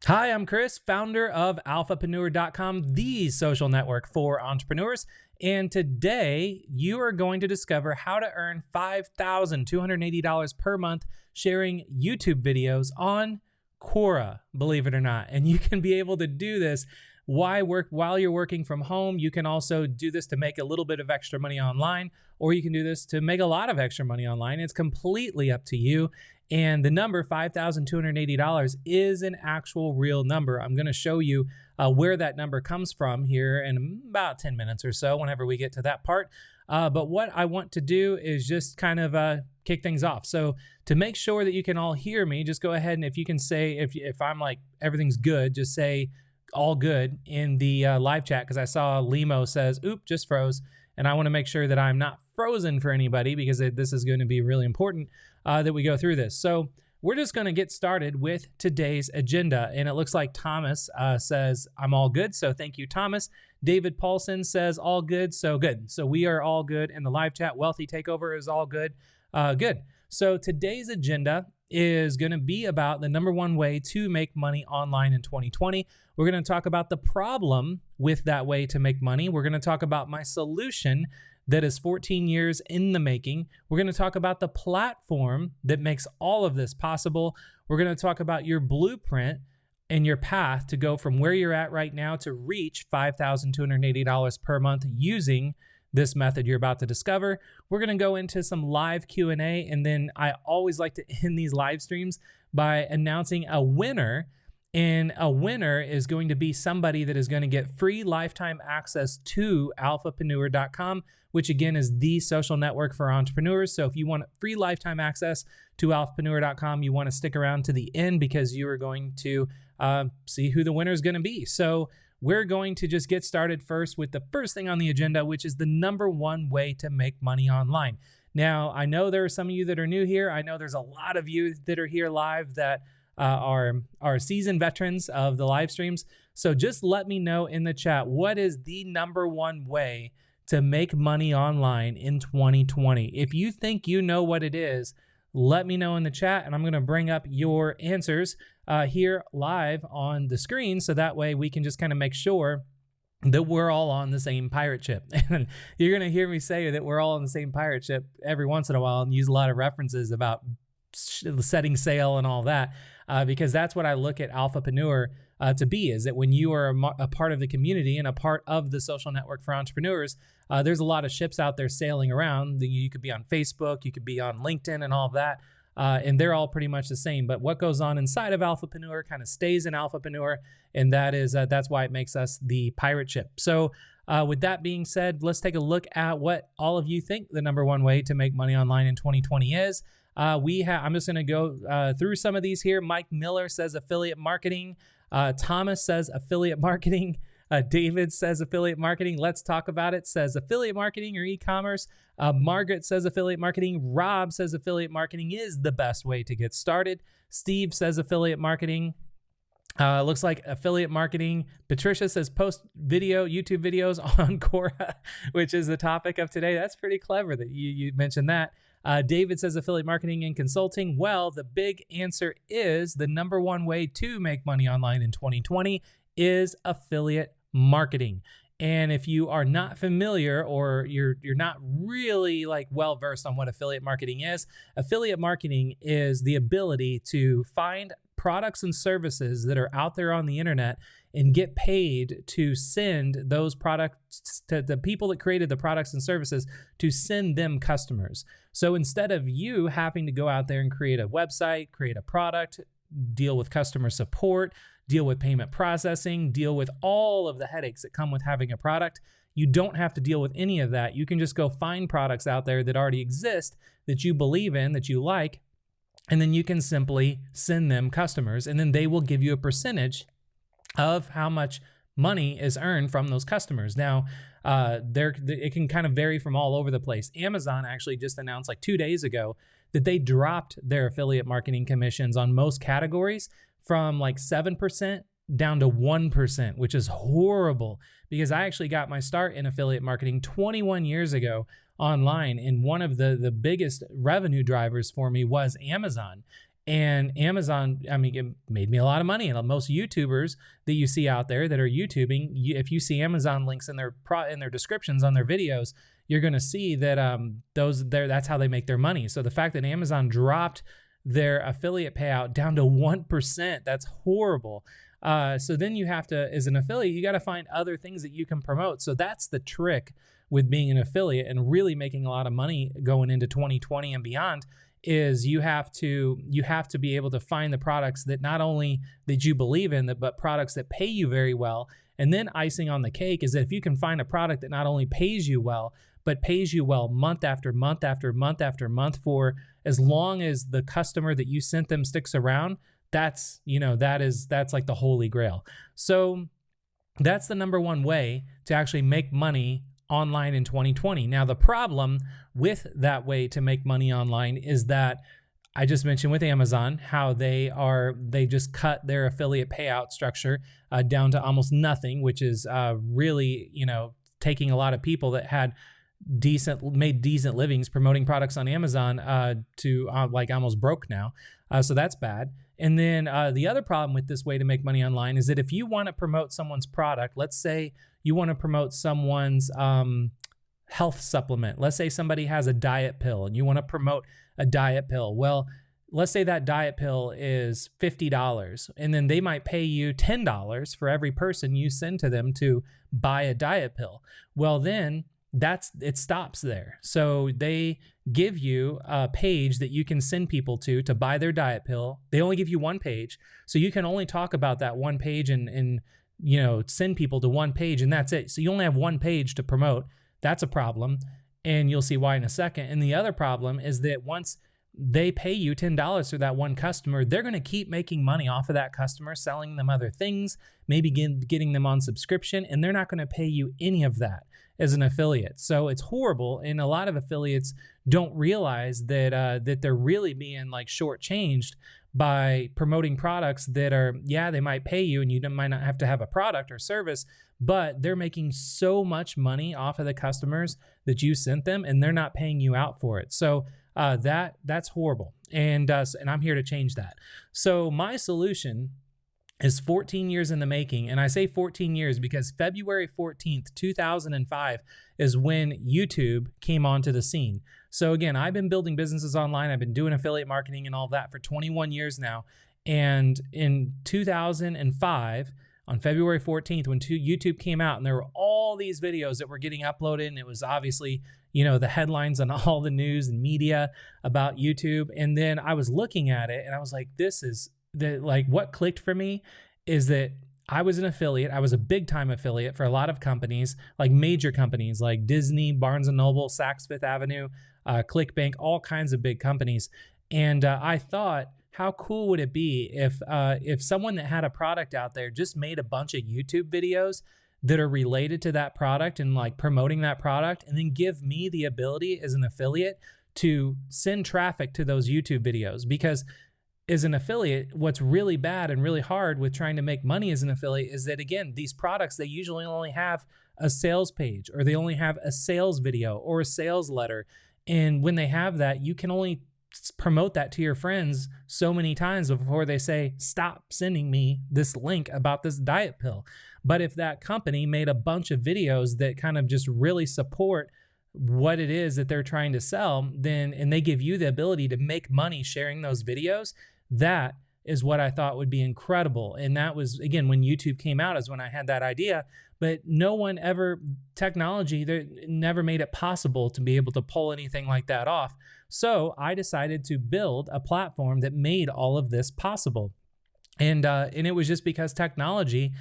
Hi, I'm Chris, founder of Alphapreneur.com, the social network for entrepreneurs. And today you are going to discover how to earn $5,280 per month sharing YouTube videos on Quora, believe it or not. And you can be able to do this while you're working from home. You can also do this to make a little bit of extra money online, or you can do this to make a lot of extra money online. It's completely up to you. And the number $5,280 is an actual real number. I'm going to show you where that number comes from here in about 10 minutes or so whenever we get to that part. But what I want to do is just kind of kick things off. So to make sure that you can all hear me, just go ahead and if you can say, if I'm like, everything's good, just say all good in the live chat, because I saw Limo says, oop, just froze. And I want to make sure that I'm not frozen for anybody, because this is going to be really important that we go through this. So we're just going to get started with today's agenda. And it looks like Thomas says, I'm all good. So thank you, Thomas. David Paulson says, all good. So good. So we are all good in the live chat. Wealthy Takeover is all good. Good. So today's agenda is going to be about the number one way to make money online in 2020. We're going to talk about the problem with that way to make money. We're going to talk about my solution that is 14 years in the making. We're going to talk about the platform that makes all of this possible. We're going to talk about your blueprint and your path to go from where you're at right now to reach $5,280 per month using this method you're about to discover. We're going to go into some live Q&A, and then I always like to end these live streams by announcing a winner. And a winner is going to be somebody that is going to get free lifetime access to Alphapreneur.com, which again is the social network for entrepreneurs. So if you want free lifetime access to Alphapreneur.com, you want to stick around to the end, because you are going to see who the winner is going to be. So we're going to just get started first with the first thing on the agenda, which is the number one way to make money online. Now, I know there are some of you that are new here. I know there's a lot of you that are here live that are seasoned veterans of the live streams. So just let me know in the chat, what is the number one way to make money online in 2020? If you think you know what it is, let me know in the chat, and I'm going to bring up your answers here live on the screen, so that way we can just kind of make sure that we're all on the same pirate ship. And you're going to hear me say that we're all on the same pirate ship every once in a while and use a lot of references about setting sail and all that, because that's what I look at Alphapreneur to be, is that when you are a part of the community and a part of the social network for entrepreneurs, there's a lot of ships out there sailing around. You could be on Facebook, you could be on LinkedIn and all of that, and they're all pretty much the same. But what goes on inside of Alphapreneur kind of stays in Alphapreneur, and that's why it makes us the pirate ship. So with that being said, let's take a look at what all of you think the number one way to make money online in 2020 is. I'm just going to go through some of these here. Mike Miller says affiliate marketing. Thomas says affiliate marketing. David says affiliate marketing. Let's talk about it. Says affiliate marketing or e-commerce. Margaret says affiliate marketing. Rob says affiliate marketing is the best way to get started. Steve says affiliate marketing. Looks like affiliate marketing. Patricia says post YouTube videos on Quora, which is the topic of today. That's pretty clever that you mentioned that. David says affiliate marketing and consulting. Well, the big answer is the number one way to make money online in 2020 is affiliate marketing. And if you are not familiar, or you're not really like well versed on what affiliate marketing is the ability to find products and services that are out there on the internet and get paid to send those products to the people that created the products and services, to send them customers. So instead of you having to go out there and create a website, create a product, deal with customer support, deal with payment processing, deal with all of the headaches that come with having a product, you don't have to deal with any of that. You can just go find products out there that already exist, that you believe in, that you like, and then you can simply send them customers, and then they will give you a percentage of how much money is earned from those customers. Now, it can kind of vary from all over the place. Amazon actually just announced like 2 days ago that they dropped their affiliate marketing commissions on most categories from like 7% down to 1%, which is horrible, because I actually got my start in affiliate marketing 21 years ago online, and one of the biggest revenue drivers for me was Amazon. And Amazon, I mean, it made me a lot of money. And most YouTubers that you see out there that are YouTubing, if you see Amazon links in their descriptions on their videos, you're going to see that that's how they make their money. So the fact that Amazon dropped their affiliate payout down to 1%, that's horrible. So then you have to, as an affiliate, you got to find other things that you can promote. So that's the trick with being an affiliate and really making a lot of money going into 2020 and beyond, is you have to be able to find the products that not only that you believe in, but products that pay you very well. And then icing on the cake is that if you can find a product that not only pays you well, but pays you well month after month after month after month for as long as the customer that you sent them sticks around, that's like the holy grail. So that's the number one way to actually make money online in 2020. Now, the problem with that way to make money online is that I just mentioned with Amazon, how they just cut their affiliate payout structure down to almost nothing, which is really, taking a lot of people that had made decent livings promoting products on Amazon to like almost broke now. So that's bad. And then the other problem with this way to make money online is that if you want to promote someone's product, let's say you want to promote someone's health supplement. Let's say somebody has a diet pill and you want to promote a diet pill. Well, let's say that diet pill is $50 and then they might pay you $10 for every person you send to them to buy a diet pill. Well, then it stops there. So they give you a page that you can send people to buy their diet pill. They only give you one page. So you can only talk about that one page and send people to one page, and that's it. So you only have one page to promote. That's a problem. And you'll see why in a second. And the other problem is that once they pay you $10 for that one customer, they're going to keep making money off of that customer, selling them other things, maybe getting them on subscription, and they're not going to pay you any of that as an affiliate. So it's horrible. And a lot of affiliates don't realize that they're really being like shortchanged by promoting products that are, they might pay you and you might not have to have a product or service, but they're making so much money off of the customers that you sent them and they're not paying you out for it. So that's horrible. And I'm here to change that. So my solution is 14 years in the making. And I say 14 years because February 14th, 2005 is when YouTube came onto the scene. So again, I've been building businesses online. I've been doing affiliate marketing and all that for 21 years now. And in 2005, on February 14th, when YouTube came out and there were all these videos that were getting uploaded, and it was obviously, the headlines on all the news and media about YouTube. And then I was looking at it and I was like, what clicked for me is that I was an affiliate. I was a big time affiliate for a lot of companies, like major companies like Disney, Barnes & Noble, Saks Fifth Avenue, ClickBank, all kinds of big companies. And I thought, how cool would it be if someone that had a product out there just made a bunch of YouTube videos that are related to that product and like promoting that product, and then give me the ability as an affiliate to send traffic to those YouTube videos. Because as an affiliate, what's really bad and really hard with trying to make money as an affiliate is that, again, these products, they usually only have a sales page, or they only have a sales video or a sales letter. And when they have that, you can only promote that to your friends so many times before they say, stop sending me this link about this diet pill. But if that company made a bunch of videos that kind of just really support what it is that they're trying to sell, and they give you the ability to make money sharing those videos, that is what I thought would be incredible. And that was, again, when YouTube came out is when I had that idea, but technology never made it possible to be able to pull anything like that off. So I decided to build a platform that made all of this possible. And it was just because technology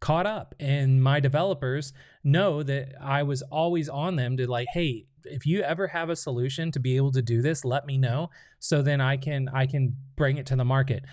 caught up, and my developers know that I was always on them to like, hey, if you ever have a solution to be able to do this, let me know. So then I can bring it to the market.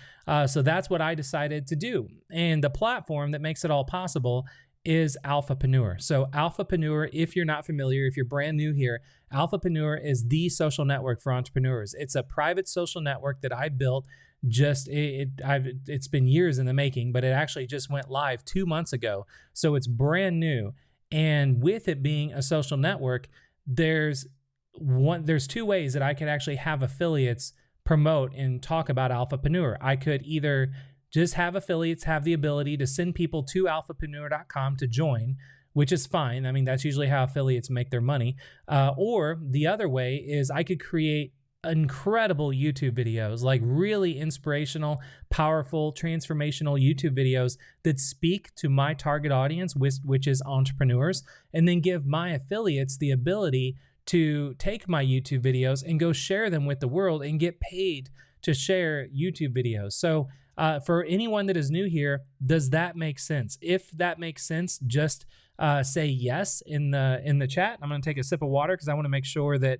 So that's what I decided to do. And the platform that makes it all possible is Alphapreneur. So Alphapreneur, if you're not familiar, if you're brand new here, Alphapreneur is the social network for entrepreneurs. It's a private social network that I built. It's been years in the making, but it actually just went live 2 months ago. So it's brand new. And with it being a social network, there's two ways that I could actually have affiliates promote and talk about Alphapreneur. I could either just have affiliates have the ability to send people to alphapreneur.com to join, which is fine. I mean, that's usually how affiliates make their money. Or the other way is I could create incredible YouTube videos, like really inspirational, powerful, transformational YouTube videos that speak to my target audience, which is entrepreneurs, and then give my affiliates the ability to take my YouTube videos and go share them with the world and get paid to share YouTube videos. So for anyone that is new here, does that make sense? If that makes sense, just say yes in the chat. I'm going to take a sip of water because I want to make sure that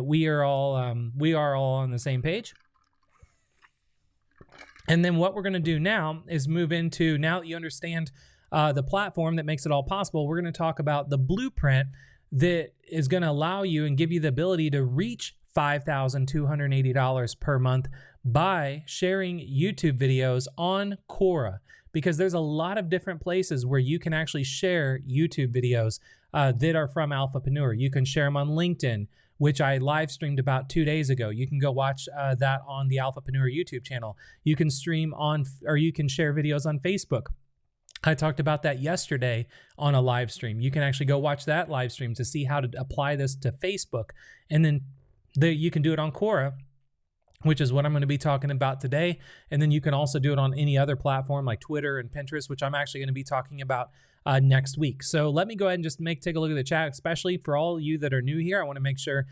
we are all on the same page. And then what we're going to do now is move into, now that you understand the platform that makes it all possible, we're going to talk about the blueprint that is going to allow you and give you the ability to reach $5,280 per month by sharing YouTube videos on Quora, because there's a lot of different places where you can actually share YouTube videos that are from Alphapreneur. You can share them on LinkedIn, which I live streamed about 2 days ago. You can go watch that on the Alphapreneur YouTube channel. You can stream on, or you can share videos on Facebook. I talked about that yesterday on a live stream. You can actually go watch that live stream to see how to apply this to Facebook. And then you can do it on Quora, which is what I'm going to be talking about today. And then you can also do it on any other platform like Twitter and Pinterest, which I'm actually going to be talking about next week. So let me go ahead and just take a look at the chat, especially for all of you that are new here. I want to make sure,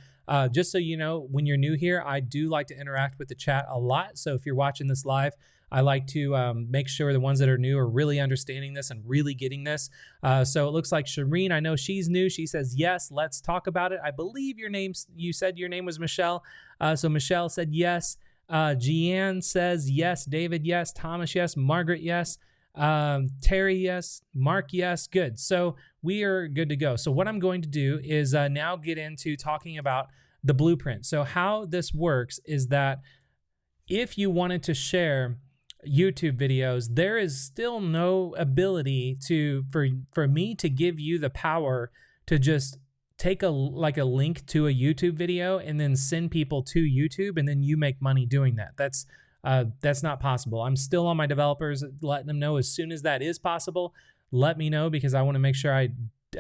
just so you know, when you're new here, I do like to interact with the chat a lot. So if you're watching this live, I like to make sure the ones that are new are really understanding this and really getting this. So it looks like Shireen, I know she's new. She says, yes, let's talk about it. I believe you said your name was Michelle. So Michelle said yes. Jeanne says yes. David, yes. Thomas, yes. Margaret, yes. Terry, yes. Mark, yes. Good. So we are good to go. So what I'm going to do is now get into talking about the blueprint. So how this works is that if you wanted to share YouTube videos, there is still no ability for me to give you the power to just take a link to a YouTube video and then send people to YouTube and then you make money doing that. That's not possible. I'm still on my developers letting them know as soon as that is possible, let me know, because I want to make sure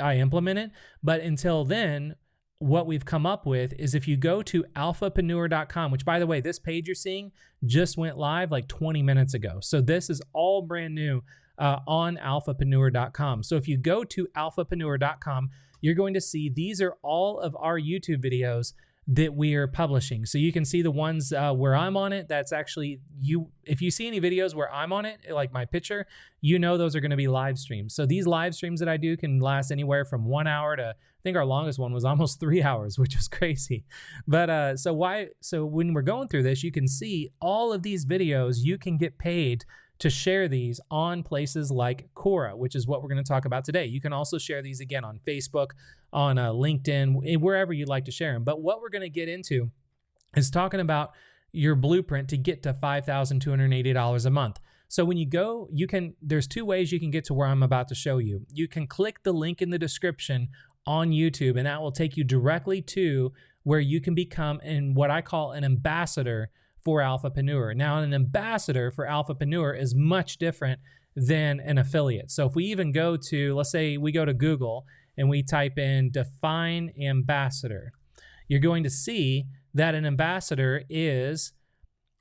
I implement it. But until then, what we've come up with is if you go to alphapreneur.com, which by the way, this page you're seeing just went live like 20 minutes ago. So this is all brand new on alphapreneur.com. So if you go to alphapreneur.com, you're going to see these are all of our YouTube videos that we are publishing. So you can see the ones where I'm on it. That's actually you. If you see any videos where I'm on it, like my picture, you know those are going to be live streams. So these live streams that I do can last anywhere from 1 hour to, I think our longest one was almost 3 hours, which is crazy. But so when we're going through this, you can see all of these videos, you can get paid to share these on places like Quora, which is what we're going to talk about today. You can also share these again on Facebook, on LinkedIn, wherever you'd like to share them. But what we're going to get into is talking about your blueprint to get to $5,280 a month. So when you go, there's two ways you can get to where I'm about to show you. You can click the link in the description on YouTube, and that will take you directly to where you can become what I call an ambassador for Alphapreneur. Now, an ambassador for Alphapreneur is much different than an affiliate. So if we even go to, let's say we go to Google and we type in define ambassador, you're going to see that an ambassador is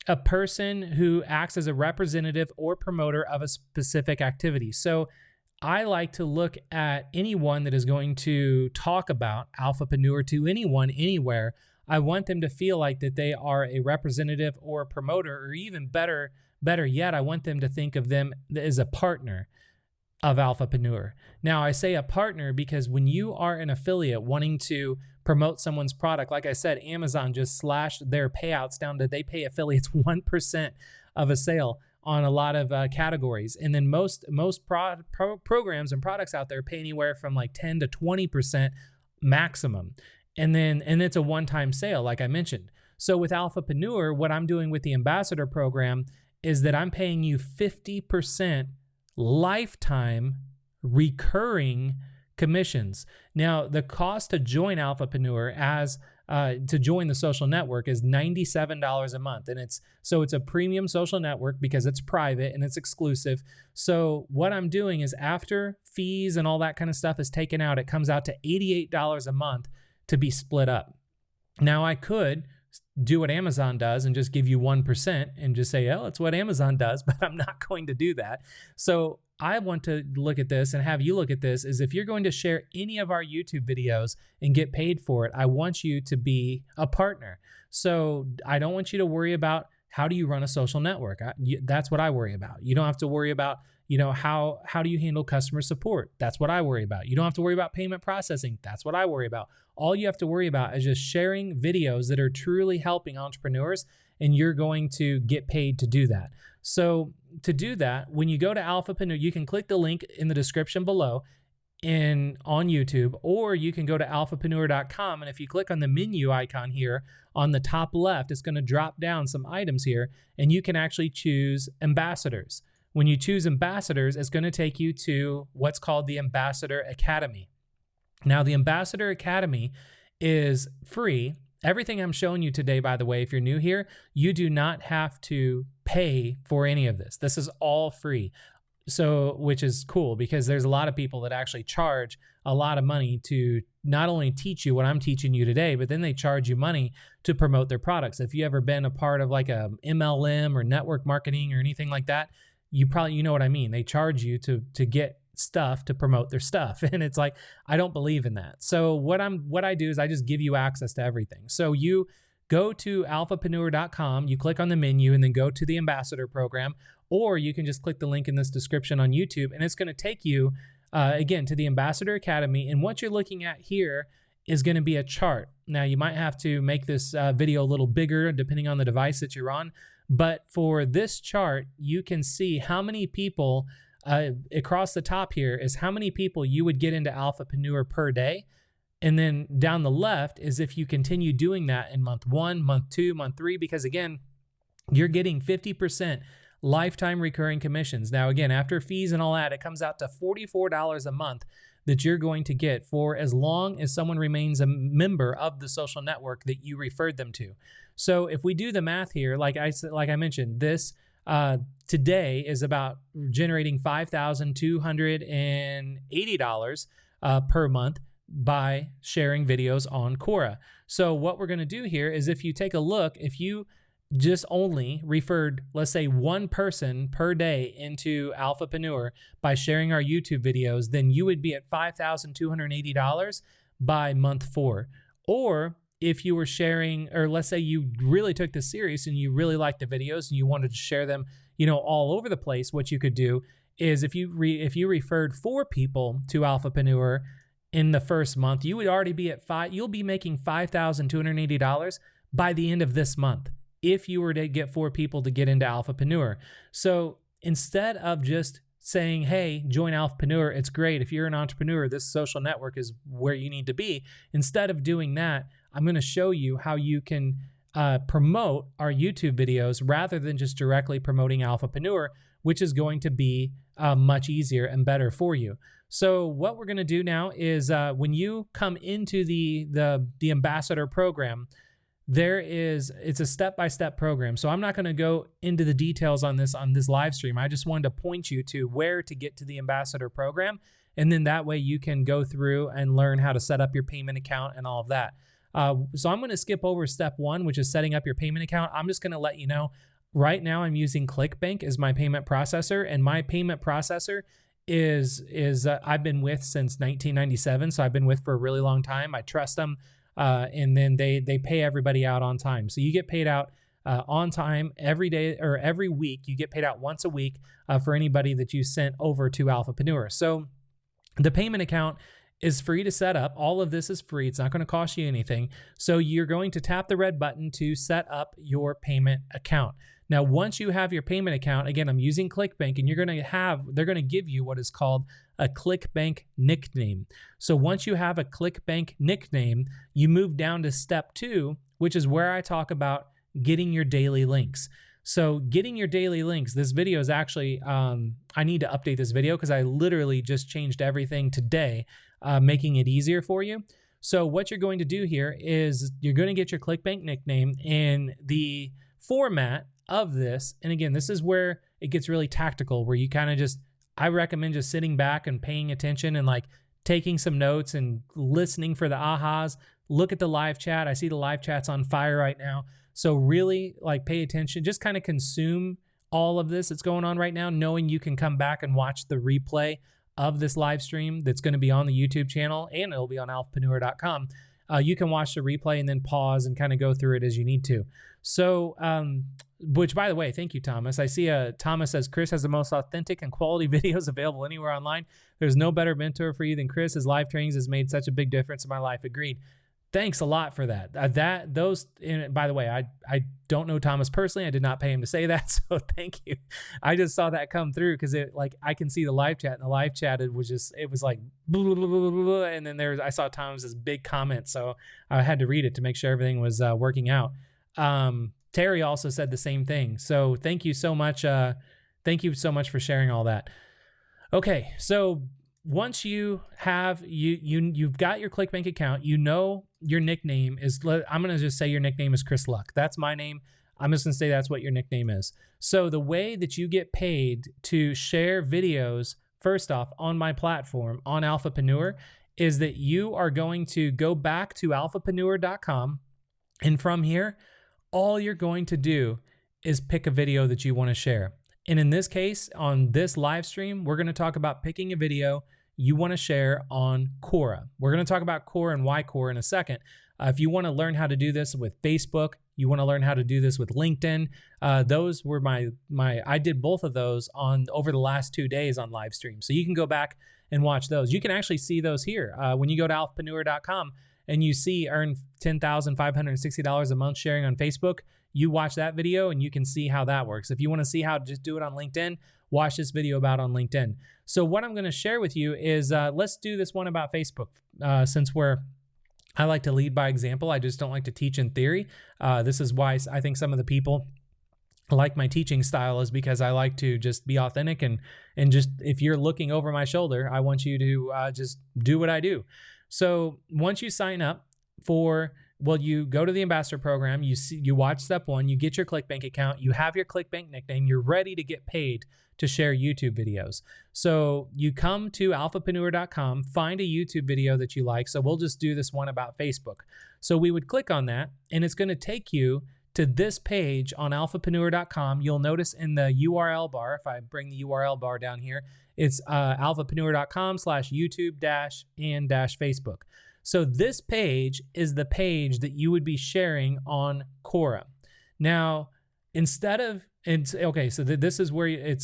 a person who acts as a representative or promoter of a specific activity. So I like to look at anyone that is going to talk about Alphapreneur to anyone, anywhere. I want them to feel like that they are a representative or a promoter, or even better yet, I want them to think of them as a partner of Alphapreneur. Now, I say a partner because when you are an affiliate wanting to promote someone's product, like I said, Amazon just slashed their payouts down to they pay affiliates 1% of a sale on a lot of categories. And then most programs and products out there pay anywhere from like 10 to 20% maximum. And it's a one-time sale, like I mentioned. So with Alphapreneur, what I'm doing with the ambassador program is that I'm paying you 50% lifetime recurring commissions. Now, the cost to join Alphapreneur to join the social network is $97 a month. And it's a premium social network because it's private and it's exclusive. So what I'm doing is after fees and all that kind of stuff is taken out, it comes out to $88 a month to be split up. Now I could do what Amazon does and just give you 1% and just say, oh, it's what Amazon does, but I'm not going to do that. So I want to look at this and have you look at this is if you're going to share any of our YouTube videos and get paid for it, I want you to be a partner. So I don't want you to worry about how do you run a social network. That's what I worry about. You don't have to worry about, how do you handle customer support? That's what I worry about. You don't have to worry about payment processing. That's what I worry about. All you have to worry about is just sharing videos that are truly helping entrepreneurs, and you're going to get paid to do that. So to do that, when you go to Alphapreneur, you can click the link in the description below on YouTube, or you can go to alphapreneur.com. And if you click on the menu icon here on the top left, it's going to drop down some items here, and you can actually choose ambassadors. When you choose ambassadors, it's going to take you to what's called the Ambassador Academy. Now, the Ambassador Academy is free. Everything I'm showing you today, by the way, if you're new here, you do not have to pay for any of this. This is all free. So, which is cool because there's a lot of people that actually charge a lot of money to not only teach you what I'm teaching you today, but then they charge you money to promote their products. If you ever been a part of like a MLM or network marketing or anything like that, you know what I mean. They charge you to get stuff to promote their stuff. And it's like, I don't believe in that. So what I do is I just give you access to everything. So you go to alphapreneur.com, you click on the menu and then go to the ambassador program, or you can just click the link in this description on YouTube and it's going to take you again to the Ambassador Academy. And what you're looking at here is going to be a chart. Now you might have to make this video a little bigger depending on the device that you're on. But for this chart, you can see how many people across the top here is how many people you would get into Alphapreneur per day. And then down the left is if you continue doing that in month 1, month 2, month 3, because again, you're getting 50% lifetime recurring commissions. Now, again, after fees and all that, it comes out to $44 a month that you're going to get for as long as someone remains a member of the social network that you referred them to. So if we do the math here, like I mentioned, this today is about generating $5,280 per month by sharing videos on Quora. So what we're going to do here is if you take a look, if you just only referred, let's say, one person per day into Alphapreneur by sharing our YouTube videos, then you would be at $5,280 by month 4. Or if you were sharing, or let's say you really took this serious and you really liked the videos and you wanted to share them, all over the place, what you could do is if you referred 4 people to Alphapreneur in the first month, you would already be at you'll be making $5,280 by the end of this month if you were to get 4 people to get into Alphapreneur. So instead of just saying, hey, join Alphapreneur, it's great. If you're an entrepreneur, this social network is where you need to be. Instead of doing that, I'm going to show you how you can promote our YouTube videos rather than just directly promoting Alphapreneur, which is going to be much easier and better for you. So what we're going to do now is when you come into the ambassador program, it's a step-by-step program. So I'm not going to go into the details on this live stream. I just wanted to point you to where to get to the ambassador program. And then that way you can go through and learn how to set up your payment account and all of that. So I'm going to skip over step 1, which is setting up your payment account. I'm just going to let you know right now I'm using ClickBank as my payment processor, and my payment processor is I've been with since 1997. So I've been with for a really long time. I trust them. And then they pay everybody out on time. So you get paid out on time every day or every week. You get paid out once a week for anybody that you sent over to Alphapreneur. So the payment account is free to set up. All of this is free. It's not going to cost you anything. So you're going to tap the red button to set up your payment account. Now, once you have your payment account, again, I'm using ClickBank, and they're going to give you what is called a ClickBank nickname. So once you have a ClickBank nickname, you move down to step 2, which is where I talk about getting your daily links. So getting your daily links, this video is actually, I need to update this video because I literally just changed everything today, making it easier for you. So what you're going to do here is you're going to get your ClickBank nickname in the format of this. And again, this is where it gets really tactical, where you kind of just, I recommend just sitting back and paying attention and like taking some notes and listening for the ahas. Look at the live chat. I see the live chat's on fire right now. So really like pay attention, just kind of consume all of this that's going on right now, knowing you can come back and watch the replay of this live stream that's going to be on the YouTube channel, and it'll be on alphapreneur.com. You can watch the replay and then pause and kind of go through it as you need to. So, which by the way, thank you, Thomas. I see Thomas says, Chris has the most authentic and quality videos available anywhere online. There's no better mentor for you than Chris. His live trainings has made such a big difference in my life. Agreed. Thanks a lot for that. By the way, I don't know Thomas personally. I did not pay him to say that, so thank you. I just saw that come through because I can see the live chat, and the live chat it was like blah, blah, blah, blah, blah, and then I saw Thomas's big comment, so I had to read it to make sure everything was working out. Terry also said the same thing. So thank you so much. Thank you so much for sharing all that. Okay, so once you have you've got your ClickBank account, you know your nickname is, I'm going to just say your nickname is Chris Luck. That's my name. I'm just going to say that's what your nickname is. So the way that you get paid to share videos, first off, on my platform, on Alphapreneur, is that you are going to go back to alphapreneur.com, and from here, all you're going to do is pick a video that you want to share. And in this case, on this live stream, we're going to talk about picking a video you want to share on Quora. We're going to talk about Quora and why Quora in a second. If you want to learn how to do this with Facebook, you want to learn how to do this with LinkedIn, those were I did both of those over the last 2 days on live stream. So you can go back and watch those. You can actually see those here. When you go to alphapreneur.com and you see earn $10,560 a month sharing on Facebook, you watch that video and you can see how that works. If you want to see how to just do it on LinkedIn, watch this video about on LinkedIn. So what I'm going to share with you is, let's do this one about Facebook. Since I like to lead by example. I just don't like to teach in theory. This is why I think some of the people like my teaching style, is because I like to just be authentic and just, if you're looking over my shoulder, I want you to just do what I do. So once you sign up you go to the ambassador program, you watch step 1, you get your ClickBank account, you have your ClickBank nickname, you're ready to get paid to share YouTube videos. So you come to alphapreneur.com, find a YouTube video that you like. So we'll just do this one about Facebook. So we would click on that, and it's going to take you to this page on alphapreneur.com. You'll notice in the URL bar, if I bring the URL bar down here, it's alphapreneur.com/YouTube-and-Facebook. So this page is the page that you would be sharing on Quora. Now, this is where you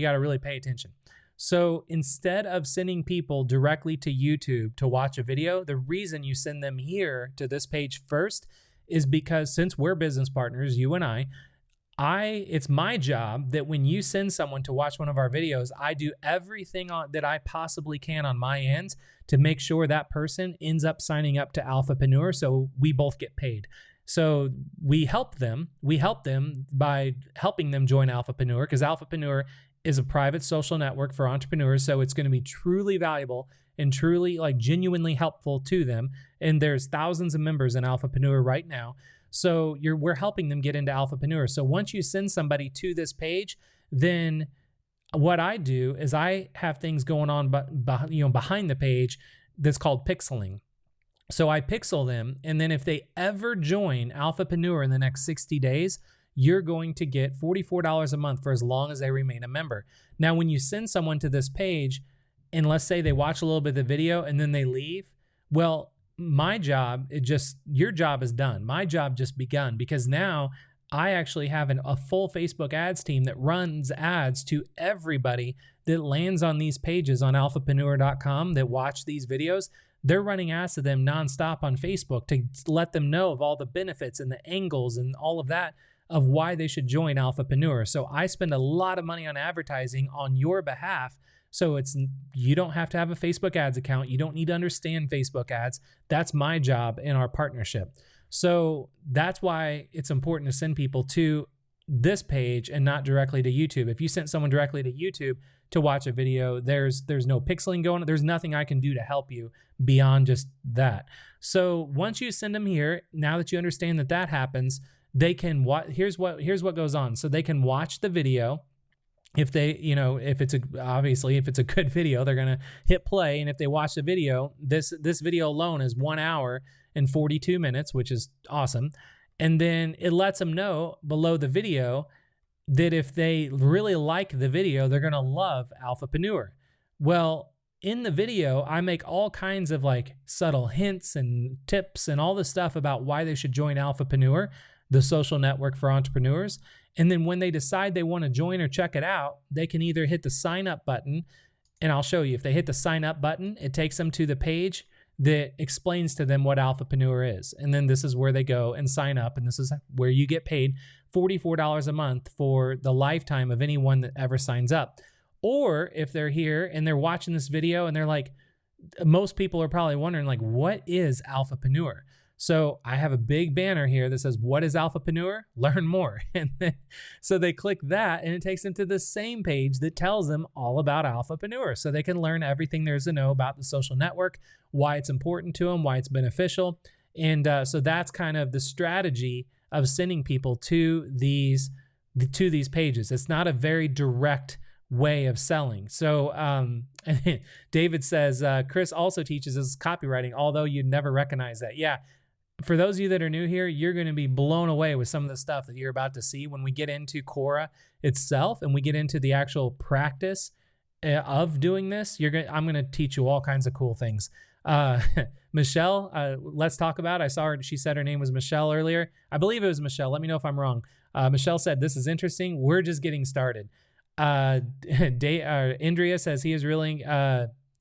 got to really pay attention. So instead of sending people directly to YouTube to watch a video, the reason you send them here to this page first is because, since we're business partners, you and it's my job that when you send someone to watch one of our videos, I do everything that I possibly can on my end to make sure that person ends up signing up to Alphapreneur, so we both get paid. So we help them by helping them join Alphapreneur, because Alphapreneur is a private social network for entrepreneurs. So it's going to be truly valuable and truly genuinely helpful to them. And there's thousands of members in Alphapreneur right now. So we're helping them get into Alphapreneur. So once you send somebody to this page, then what I do is I have things going on behind the page that's called pixeling. So I pixel them, and then if they ever join Alphapreneur in the next 60 days, you're going to get $44 a month for as long as they remain a member. Now, when you send someone to this page, and let's say they watch a little bit of the video and then they leave, well, your job is done. My job just begun, because now I actually have a full Facebook ads team that runs ads to everybody that lands on these pages on alphapreneur.com that watch these videos. They're running ads to them nonstop on Facebook to let them know of all the benefits and the angles and all of that of why they should join Alphapreneur. So I spend a lot of money on advertising on your behalf. So you don't have to have a Facebook ads account. You don't need to understand Facebook ads. That's my job in our partnership. So that's why it's important to send people to this page and not directly to YouTube. If you sent someone directly to YouTube to watch a video, there's no pixeling going on. There's nothing I can do to help you beyond just that. So once you send them here, now that you understand that that happens, they can here's what goes on. So they can watch the video. If they, if it's a good video, they're going to hit play. And if they watch the video, this video alone is 1 hour and 42 minutes, which is awesome. And then it lets them know below the video that if they really like the video, they're going to love Alphapreneur. Well, in the video, I make all kinds of like subtle hints and tips and all this stuff about why they should join Alphapreneur, the social network for entrepreneurs. And then when they decide they want to join or check it out, they can either hit the sign up button, and I'll show you. If they hit the sign up button, it takes them to the page that explains to them what Alphapreneur is. And then this is where they go and sign up. And this is where you get paid $44 a month for the lifetime of anyone that ever signs up. Or if they're here and they're watching this video and they're like, most people are probably wondering, like, what is Alphapreneur? So I have a big banner here that says, what is Alphapreneur? Learn more. And then, so they click that and it takes them to the same page that tells them all about Alphapreneur. So they can learn everything there is to know about the social network, why it's important to them, why it's beneficial. And so that's kind of the strategy of sending people to these pages. It's not a very direct way of selling. So David says, Chris also teaches us copywriting, although you'd never recognize that. Yeah. For those of you that are new here, you're going to be blown away with some of the stuff that you're about to see when we get into Quora itself and we get into the actual practice of doing this. I'm going to teach you all kinds of cool things. Michelle, let's talk about. I saw her. She said her name was Michelle earlier. I believe it was Michelle. Let me know if I'm wrong. Michelle said, this is interesting. We're just getting started. Andrea says he is really,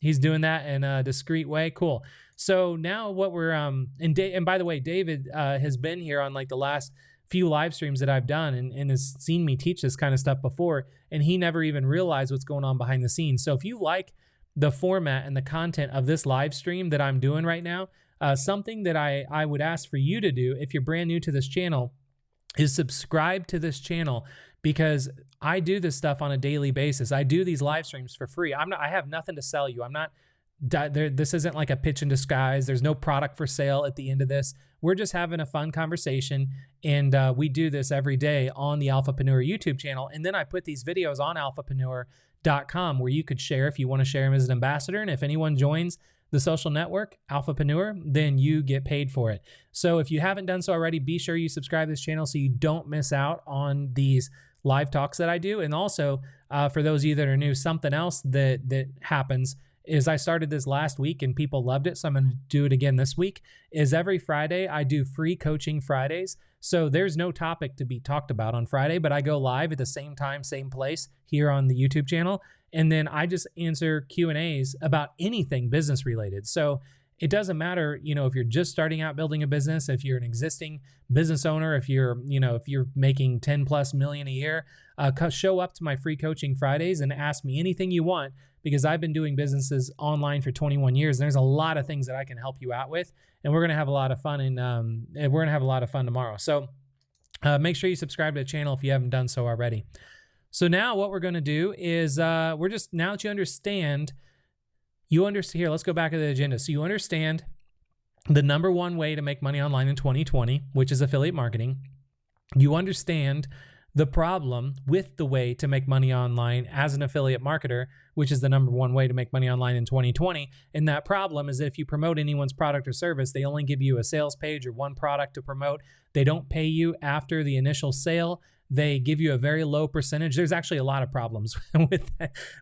he's doing that in a discreet way. Cool. So now what we're, and by the way, David has been here on like the last few live streams that I've done and has seen me teach this kind of stuff before, and he never even realized what's going on behind the scenes. So if you like the format and the content of this live stream that I'm doing right now, something that I would ask for you to do if you're brand new to this channel is subscribe to this channel, because I do this stuff on a daily basis. I do these live streams for free. I have nothing to sell you. I'm not this isn't like a pitch in disguise. There's no product for sale at the end of this. We're just having a fun conversation, and we do this every day on the Alphapreneur YouTube channel. And then I put these videos on alphapreneur.com where you could share if you want to share them as an ambassador. And if anyone joins the social network, Alphapreneur, then you get paid for it. So if you haven't done so already, be sure you subscribe to this channel so you don't miss out on these live talks that I do. And also, for those of you that are new, something else that happens is I started this last week and people loved it, so I'm going to do it again this week, is every Friday I do free coaching Fridays. So there's no topic to be talked about on Friday, but I go live at the same time, same place here on the YouTube channel. And then I just answer Q&As about anything business related. So it doesn't matter, if you're just starting out building a business, if you're an existing business owner, if you're making 10+ million a year, show up to my free coaching Fridays and ask me anything you want, because I've been doing businesses online for 21 years. And there's a lot of things that I can help you out with, and we're going to have a lot of fun, and we're going to have a lot of fun tomorrow. So make sure you subscribe to the channel if you haven't done so already. So now what we're going to do is now that you understand, here, let's go back to the agenda. So you understand the number one way to make money online in 2020, which is affiliate marketing. You understand the problem with the way to make money online as an affiliate marketer, which is the number one way to make money online in 2020. And that problem is that if you promote anyone's product or service, they only give you a sales page or one product to promote. They don't pay you after the initial sale. They give you a very low percentage. There's actually a lot of problems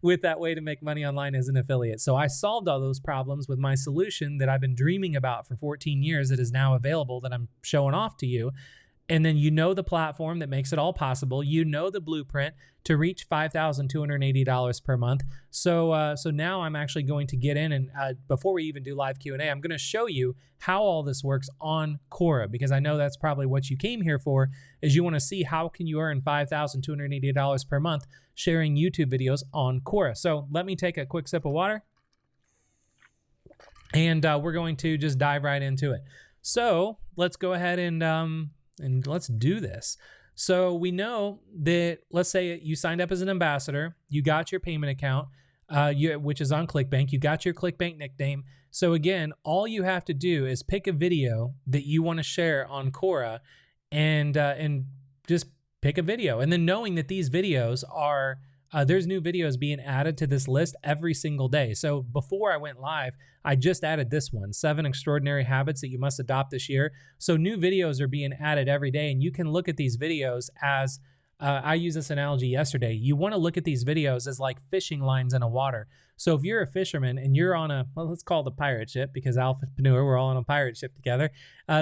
with that way to make money online as an affiliate. So I solved all those problems with my solution that I've been dreaming about for 14 years that is now available, that I'm showing off to you. And then the platform that makes it all possible. The blueprint to reach $5,280 per month. So now I'm actually going to get in and before we even do live Q&A, I'm going to show you how all this works on Quora, because I know that's probably what you came here for, is you want to see how can you earn $5,280 per month sharing YouTube videos on Quora. So let me take a quick sip of water, and we're going to just dive right into it. So let's go ahead and let's do this. So we know that, let's say you signed up as an ambassador, you got your payment account, which is on ClickBank, you got your ClickBank nickname. So again, all you have to do is pick a video that you want to share on Quora and just pick a video. And then knowing that these videos are, there's new videos being added to this list every single day. So before I went live, I just added this one, 7 extraordinary habits that you must adopt this year. So new videos are being added every day, and you can look at these videos as, I used this analogy yesterday. You want to look at these videos as like fishing lines in a water. So if you're a fisherman and you're on a, well, let's call it a pirate ship, because Alphapreneur, we're all on a pirate ship together.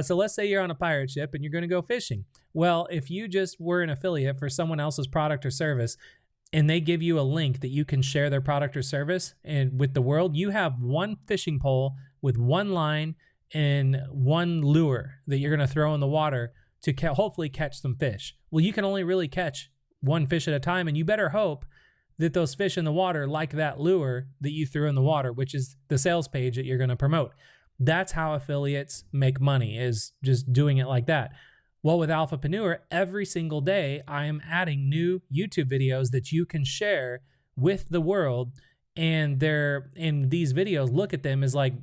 So let's say you're on a pirate ship and you're going to go fishing. Well, if you just were an affiliate for someone else's product or service, and they give you a link that you can share their product or service and with the world, you have one fishing pole with one line and one lure that you're going to throw in the water to hopefully catch some fish. Well, you can only really catch one fish at a time, and you better hope that those fish in the water like that lure that you threw in the water, which is the sales page that you're going to promote. That's how affiliates make money, is just doing it like that. Well, with Alphapreneur, every single day, I am adding new YouTube videos that you can share with the world. And they're in these videos, look at them as like,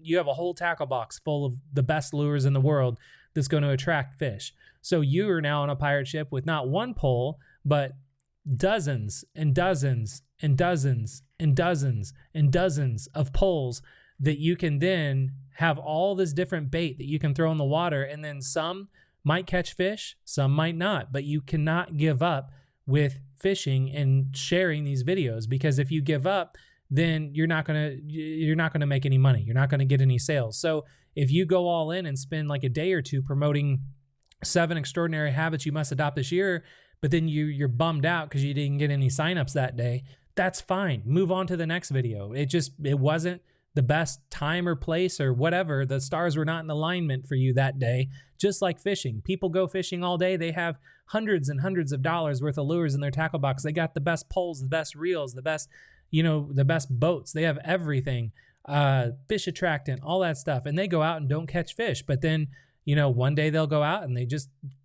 you have a whole tackle box full of the best lures in the world that's going to attract fish. So you are now on a pirate ship with not one pole, but dozens and dozens and dozens and dozens and dozens of poles that you can then have all this different bait that you can throw in the water. And then some might catch fish, some might not, but you cannot give up with fishing and sharing these videos, because if you give up, then you're not going to make any money. You're not going to get any sales. So if you go all in and spend like a day or two promoting 7 extraordinary habits you must adopt this year, but then you're bummed out because you didn't get any signups that day, that's fine. Move on to the next video. It wasn't the best time or place or whatever. The stars were not in alignment for you that day. Just like fishing. People go fishing all day. They have hundreds and hundreds of dollars worth of lures in their tackle box. They got the best poles, the best reels, the best boats. They have everything, fish attractant, all that stuff. And they go out and don't catch fish. But then, one day they'll go out and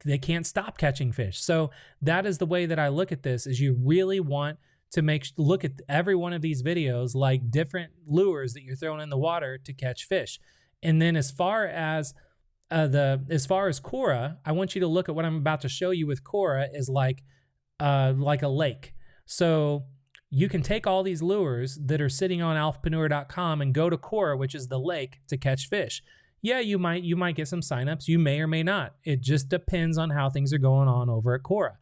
they can't stop catching fish. So that is the way that I look at this, is you really want to look at every one of these videos like different lures that you're throwing in the water to catch fish. And then as far as Quora, I want you to look at what I'm about to show you with Quora is like a lake. So you can take all these lures that are sitting on alphapreneur.com and go to Quora, which is the lake, to catch fish. Yeah, you might get some signups. You may or may not. It just depends on how things are going on over at Quora.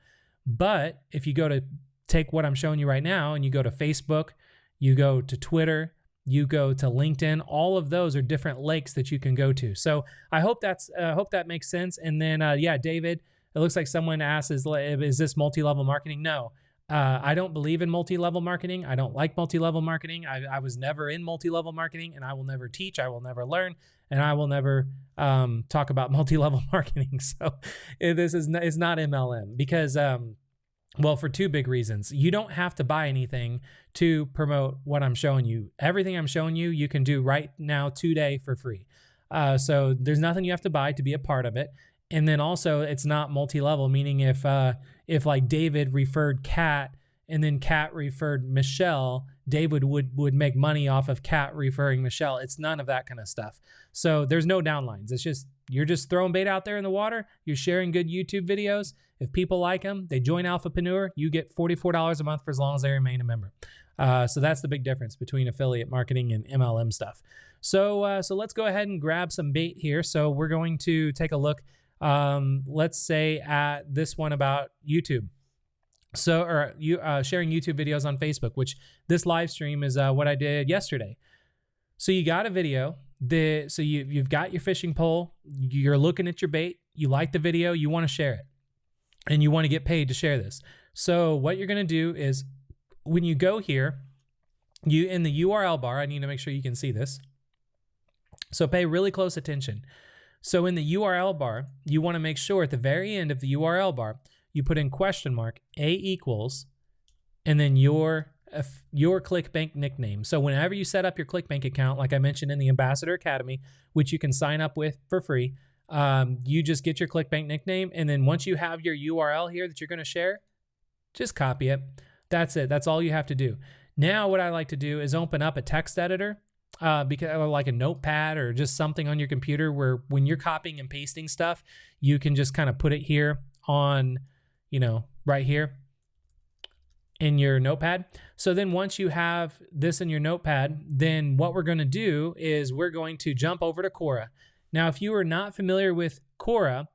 But if you go to take what I'm showing you right now and you go to Facebook, you go to Twitter, you go to LinkedIn, all of those are different lakes that you can go to. So I hope that makes sense. And then, David, it looks like someone asked, is this multi-level marketing? No, I don't believe in multi-level marketing. I don't like multi-level marketing. I was never in multi-level marketing, and I will never teach. I will never learn, and I will never talk about multi-level marketing. So this is not MLM, because well, for 2 big reasons. You don't have to buy anything to promote what I'm showing you. Everything I'm showing you, you can do right now today for free. So there's nothing you have to buy to be a part of it. And then also, it's not multi-level, meaning if like David referred Kat and then Kat referred Michelle, David would make money off of Kat referring Michelle. It's none of that kind of stuff. So there's no downlines. It's just, you're just throwing bait out there in the water. You're sharing good YouTube videos. If people like them, they join Alphapreneur. You get $44 a month for as long as they remain a member. So that's the big difference between affiliate marketing and MLM stuff. So let's go ahead and grab some bait here. So we're going to take a look, let's say, at this one about YouTube. So, sharing YouTube videos on Facebook, which this live stream is what I did yesterday. So you got a video. So you've got your fishing pole. You're looking at your bait. You like the video. You want to share it. And you want to get paid to share this. So what you're going to do is, when you go here, in the URL bar, I need to make sure you can see this. So pay really close attention. So in the URL bar, you want to make sure at the very end of the URL bar, you put in $A equals, and then your ClickBank nickname. So whenever you set up your ClickBank account, like I mentioned in the Ambassador Academy, which you can sign up with for free, You just get your ClickBank nickname, and then once you have your URL here that you're going to share, just copy it. That's it. That's all you have to do. Now what I like to do is open up a text editor, or like a notepad or just something on your computer where when you're copying and pasting stuff, you can just kind of put it here on, right here in your notepad. So then once you have this in your notepad, then what we're going to do is we're going to jump over to Quora. Now, if you are not familiar with Quora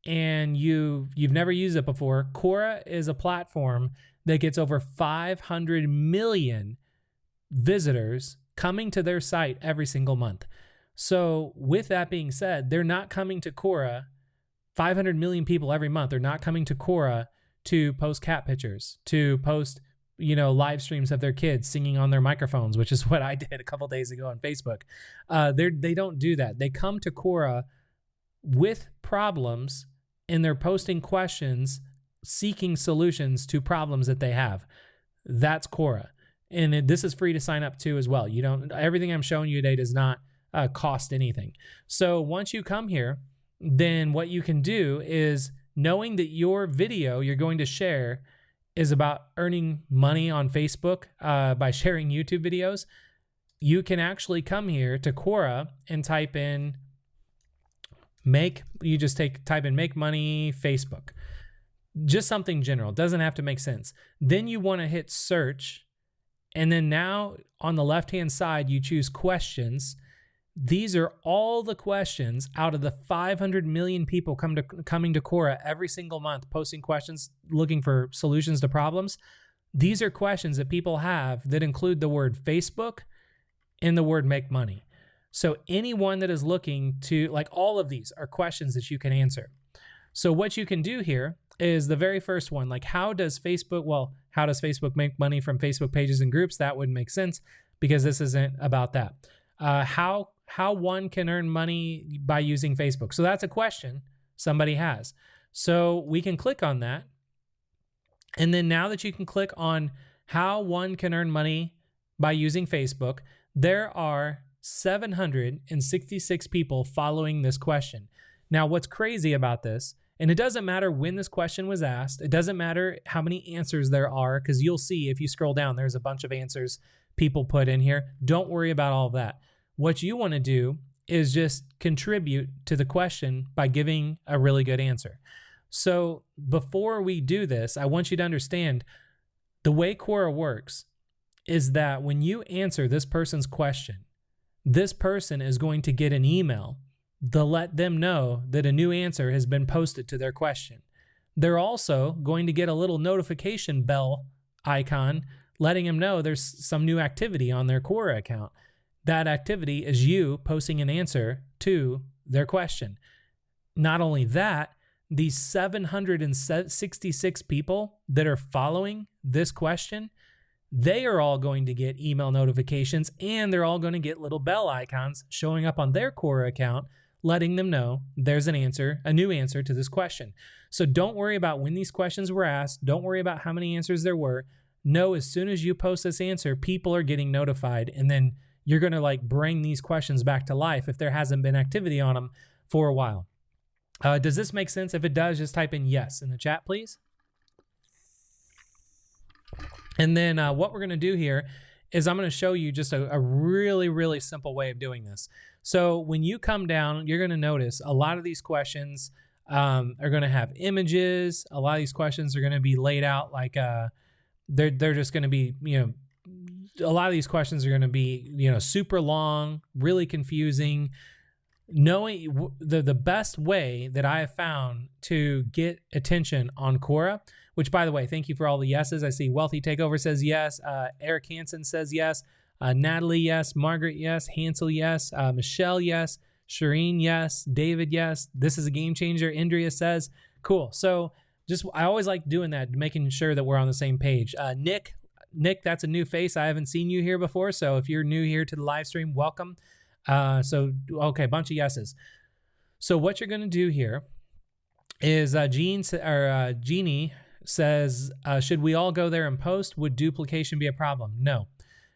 and you've never used it before, Quora is a platform that gets over 500 million visitors coming to their site every single month. So with that being said, they're not coming to Quora, 500 million people every month. They're not coming to Quora to post cat pictures, to post, live streams of their kids singing on their microphones, which is what I did a couple days ago on Facebook. They don't do that. They come to Quora with problems, and they're posting questions, seeking solutions to problems that they have. That's Quora. And this is free to sign up to as well. Everything I'm showing you today does not cost anything. So once you come here, then what you can do is, knowing that your video you're going to share is about earning money on Facebook by sharing YouTube videos, you can actually come here to Quora and type in make money Facebook. Just something general. Doesn't have to make sense. Then you want to hit search. And then now on the left-hand side, you choose questions. These are all the questions out of the 500 million people coming to Quora every single month, posting questions, looking for solutions to problems. These are questions that people have that include the word Facebook and the word make money. So anyone that is looking to, all of these are questions that you can answer. So what you can do here is the very first one, how does Facebook make money from Facebook pages and groups? That wouldn't make sense because this isn't about that. How one can earn money by using Facebook. So that's a question somebody has. So we can click on that. And then now that you can click on how one can earn money by using Facebook, there are 766 people following this question. Now, what's crazy about this, and it doesn't matter when this question was asked, it doesn't matter how many answers there are, because you'll see if you scroll down, there's a bunch of answers people put in here. Don't worry about all of that. What you want to do is just contribute to the question by giving a really good answer. So before we do this, I want you to understand the way Quora works is that when you answer this person's question, this person is going to get an email to let them know that a new answer has been posted to their question. They're also going to get a little notification bell icon letting them know there's some new activity on their Quora account. That activity is you posting an answer to their question. Not only that, these 766 people that are following this question, they are all going to get email notifications, and they're all going to get little bell icons showing up on their Quora account, letting them know there's an answer, a new answer to this question. So don't worry about when these questions were asked. Don't worry about how many answers there were. Know as soon as you post this answer, people are getting notified, and then you're going to bring these questions back to life if there hasn't been activity on them for a while. Does this make sense? If it does, just type in yes in the chat, please. And then what we're going to do here is I'm going to show you just a really, really simple way of doing this. So when you come down, you're going to notice a lot of these questions are going to have images. A lot of these questions are going to be laid out they're just going to be, a lot of these questions are going to be, super long, really confusing. Knowing the best way that I have found to get attention on Quora, which, by the way, thank you for all the yeses. I see Wealthy Takeover says yes. Eric Hansen says yes. Natalie, yes. Margaret, yes. Hansel, yes. Michelle, yes. Shireen, yes. David, yes. This is a game changer. Indria says, cool. So I always like doing that, making sure that we're on the same page. Nick, that's a new face. I haven't seen you here before. So if you're new here to the live stream, welcome. Okay, a bunch of yeses. So what you're going to do here is Jeannie says, should we all go there and post? Would duplication be a problem? No,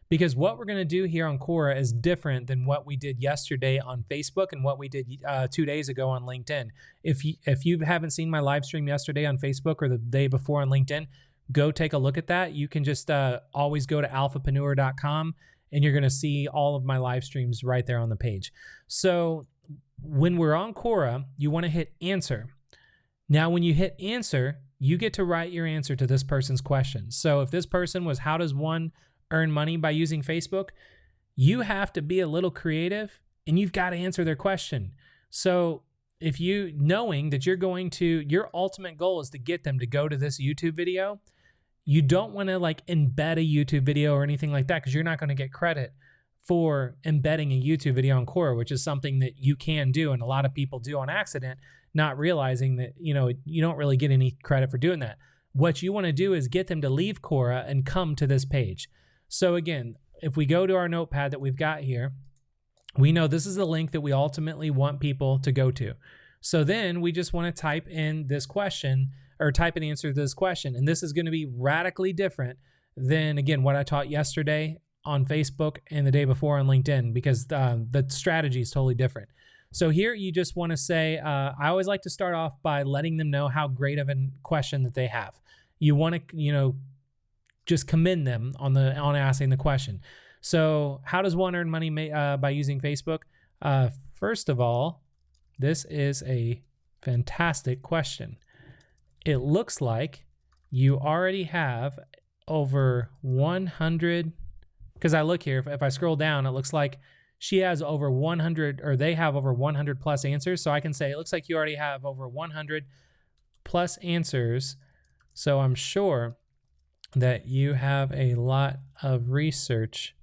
Because what we're going to do here on Quora is different than what we did yesterday on Facebook and what we did 2 days ago on LinkedIn. If you haven't seen my live stream yesterday on Facebook or the day before on LinkedIn, go take a look at that. You can just always go to alphapreneur.com and you're going to see all of my live streams right there on the page. So when we're on Quora, you want to hit answer. Now, when you hit answer, you get to write your answer to this person's question. So if this person was, how does one earn money by using Facebook? You have to be a little creative and you've got to answer their question. So if you, knowing that your ultimate goal is to get them to go to this YouTube video, you don't want to like embed a YouTube video or anything like that, because you're not going to get credit for embedding a YouTube video on Quora, which is something that you can do. And a lot of people do on accident, not realizing that, you don't really get any credit for doing that. What you want to do is get them to leave Quora and come to this page. So again, if we go to our notepad that we've got here, we know this is the link that we ultimately want people to go to. So then we just want to type in this question, or type an answer to this question. And this is going to be radically different than, again, what I taught yesterday on Facebook and the day before on LinkedIn, because the strategy is totally different. So here you just want to say, I always like to start off by letting them know how great of a question that they have. You want to, just commend them on asking the question. So how does one earn money by using Facebook? First of all, this is a fantastic question. It looks like you already have over 100, because I look here, if I scroll down, it looks like she has over 100, or they have over 100 plus answers. So I can say, it looks like you already have over 100 plus answers. So I'm sure that you have a lot of research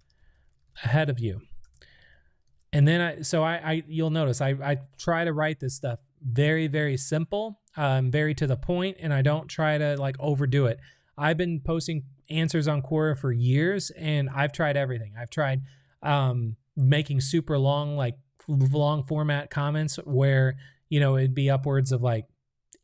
ahead of you. And then you'll notice I try to write this stuff very, very simple, very to the point, and I don't try to like overdo it. I've been posting answers on Quora for years, and I've tried everything. I've tried making super long, like long format comments where, it'd be upwards of like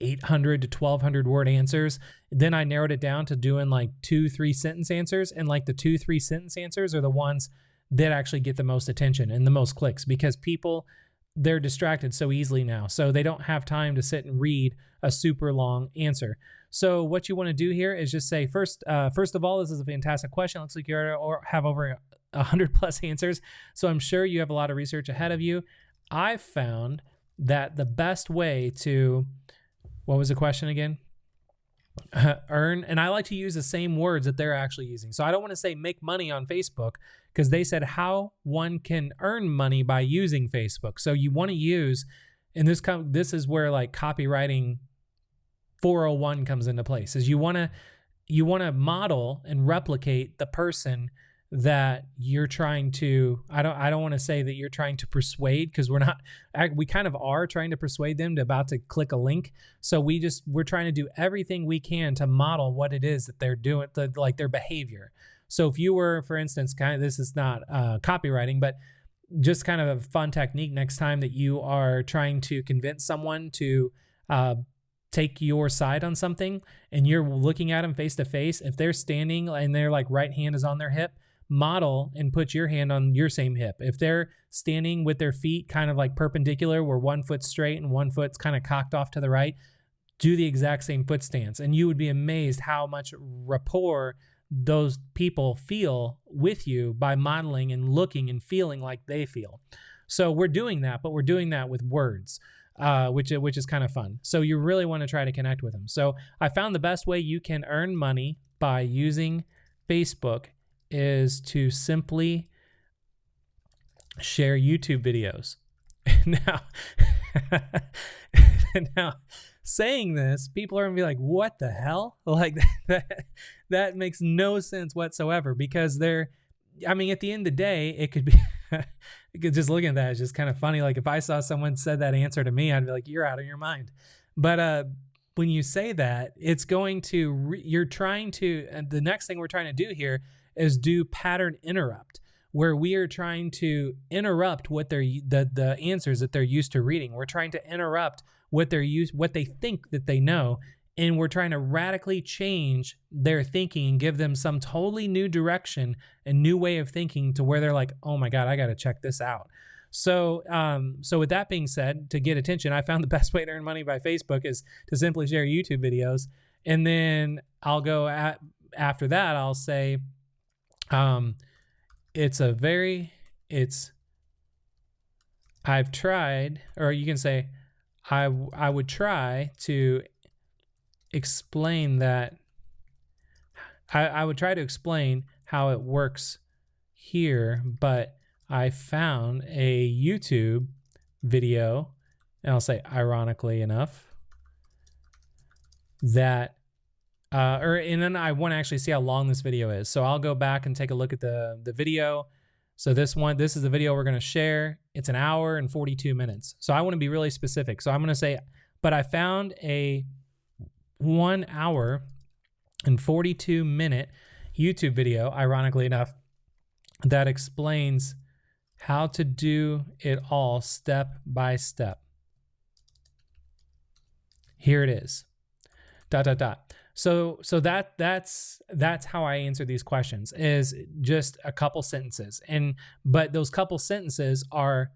800 to 1200 word answers. Then I narrowed it down to doing like 2-3 sentence answers, and like the 2-3 sentence answers are the ones that actually get the most attention and the most clicks, because people, they're distracted so easily now. So they don't have time to sit and read a super long answer. So what you want to do here is just say, first of all, this is a fantastic question. It looks like you have over 100 plus answers. So I'm sure you have a lot of research ahead of you. I've found that the best way to, what was the question again? Earn, and I like to use the same words that they're actually using. So I don't want to say make money on Facebook, because they said how one can earn money by using Facebook. So you want to use, and this is where like copywriting 401 comes into place, is you want to model and replicate the person that you're trying to, I don't want to say that you're trying to persuade, because we kind of are trying to persuade them to about to click a link. So we're trying to do everything we can to model what it is that they're doing, like their behavior. So if you were, for instance, this is not copywriting, but just kind of a fun technique next time that you are trying to convince someone to take your side on something, and you're looking at them face to face, if they're standing and their like right hand is on their hip, model and put your hand on your same hip. If they're standing with their feet kind of like perpendicular, where one foot's straight and one foot's kind of cocked off to the right, do the exact same foot stance. And you would be amazed how much rapport those people feel with you by modeling and looking and feeling like they feel. So we're doing that, but we're doing that with words, which is kind of fun. So you really want to try to connect with them. So I found the best way you can earn money by using Facebook is to simply share YouTube videos. Now, saying this, people are gonna be like, what the hell? Like that makes no sense whatsoever, because at the end of the day, it could be, just looking at that is just kind of funny. Like if I saw someone said that answer to me, I'd be like, you're out of your mind. But when you say that, it's going to, and the next thing we're trying to do here is do pattern interrupt, where we are trying to interrupt what the answers that they're used to reading. We're trying to interrupt what they think that they know, and we're trying to radically change their thinking and give them some totally new direction and new way of thinking to where they're like, oh my God, I got to check this out. So, so with that being said, to get attention, I found the best way to earn money by Facebook is to simply share YouTube videos. And then I'll go after that, I'll say, I've tried, or you can say, I would try to explain that. I would try to explain how it works here, but I found a YouTube video, and I'll say ironically enough, that, and then I want to actually see how long this video is. So I'll go back and take a look at the video. So this is the video we're going to share. It's 1 hour and 42 minutes. So I want to be really specific. So I'm going to say, but I found a 1 hour and 42 minute YouTube video, ironically enough, that explains how to do it all step by step. Here it is. ... So that's how I answer these questions, is just a couple sentences. But those couple sentences are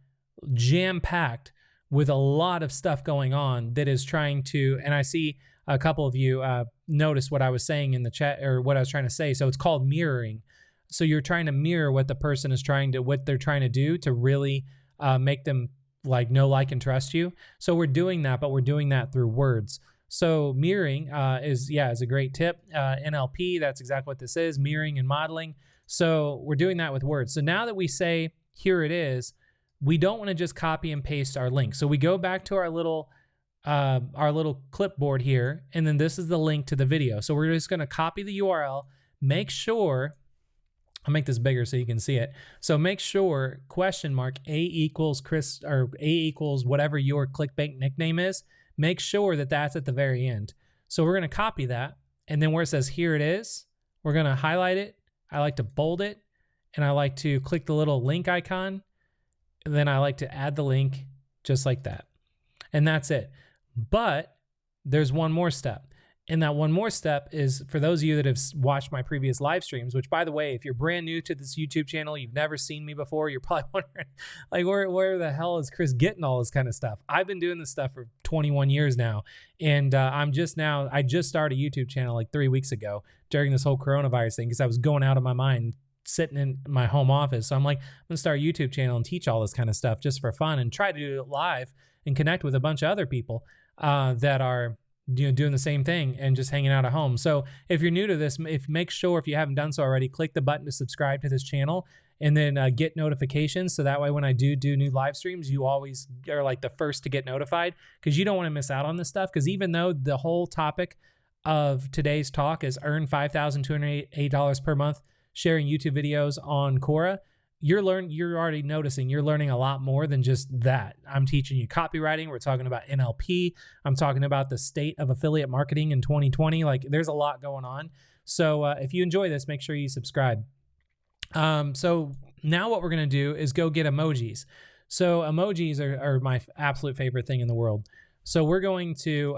jam-packed with a lot of stuff going on that is trying to, and I see a couple of you notice what I was saying in the chat, or what I was trying to say. So it's called mirroring. So you're trying to mirror what the person is what they're trying to do to really make them like know, like, and trust you. So we're doing that, but we're doing that through words. So mirroring is a great tip. NLP, that's exactly what this is, mirroring and modeling. So we're doing that with words. So now that we say, here it is, we don't want to just copy and paste our link. So we go back to our little clipboard here, and then this is the link to the video. So we're just going to copy the URL, make sure, I'll make this bigger so you can see it. So make sure $A equals Chris, or A equals whatever your clickbait nickname is. Make sure that that's at the very end. So we're going to copy that. And then where it says, here it is, we're going to highlight it. I like to bold it, and I like to click the little link icon. And then I like to add the link just like that. And that's it. But there's one more step. And that one more step is for those of you that have watched my previous live streams, which, by the way, if you're brand new to this YouTube channel, you've never seen me before, you're probably wondering, like, where the hell is Chris getting all this kind of stuff? I've been doing this stuff for 21 years now. And I just started a YouTube channel like 3 weeks ago during this whole coronavirus thing, because I was going out of my mind sitting in my home office. So I'm like, I'm going to start a YouTube channel and teach all this kind of stuff just for fun, and try to do it live and connect with a bunch of other people that are doing the same thing and just hanging out at home. So if you're new to this, make sure, if you haven't done so already, click the button to subscribe to this channel, and then get notifications. So that way, when I do new live streams, you always are like the first to get notified, because you don't want to miss out on this stuff. Because even though the whole topic of today's talk is earn $5,208 per month sharing YouTube videos on Quora, you're already noticing you're learning a lot more than just that. I'm teaching you copywriting. We're talking about NLP. I'm talking about the state of affiliate marketing in 2020. Like, there's a lot going on. So if you enjoy this, make sure you subscribe. So now what we're going to do is go get emojis. So emojis are my absolute favorite thing in the world. So we're going to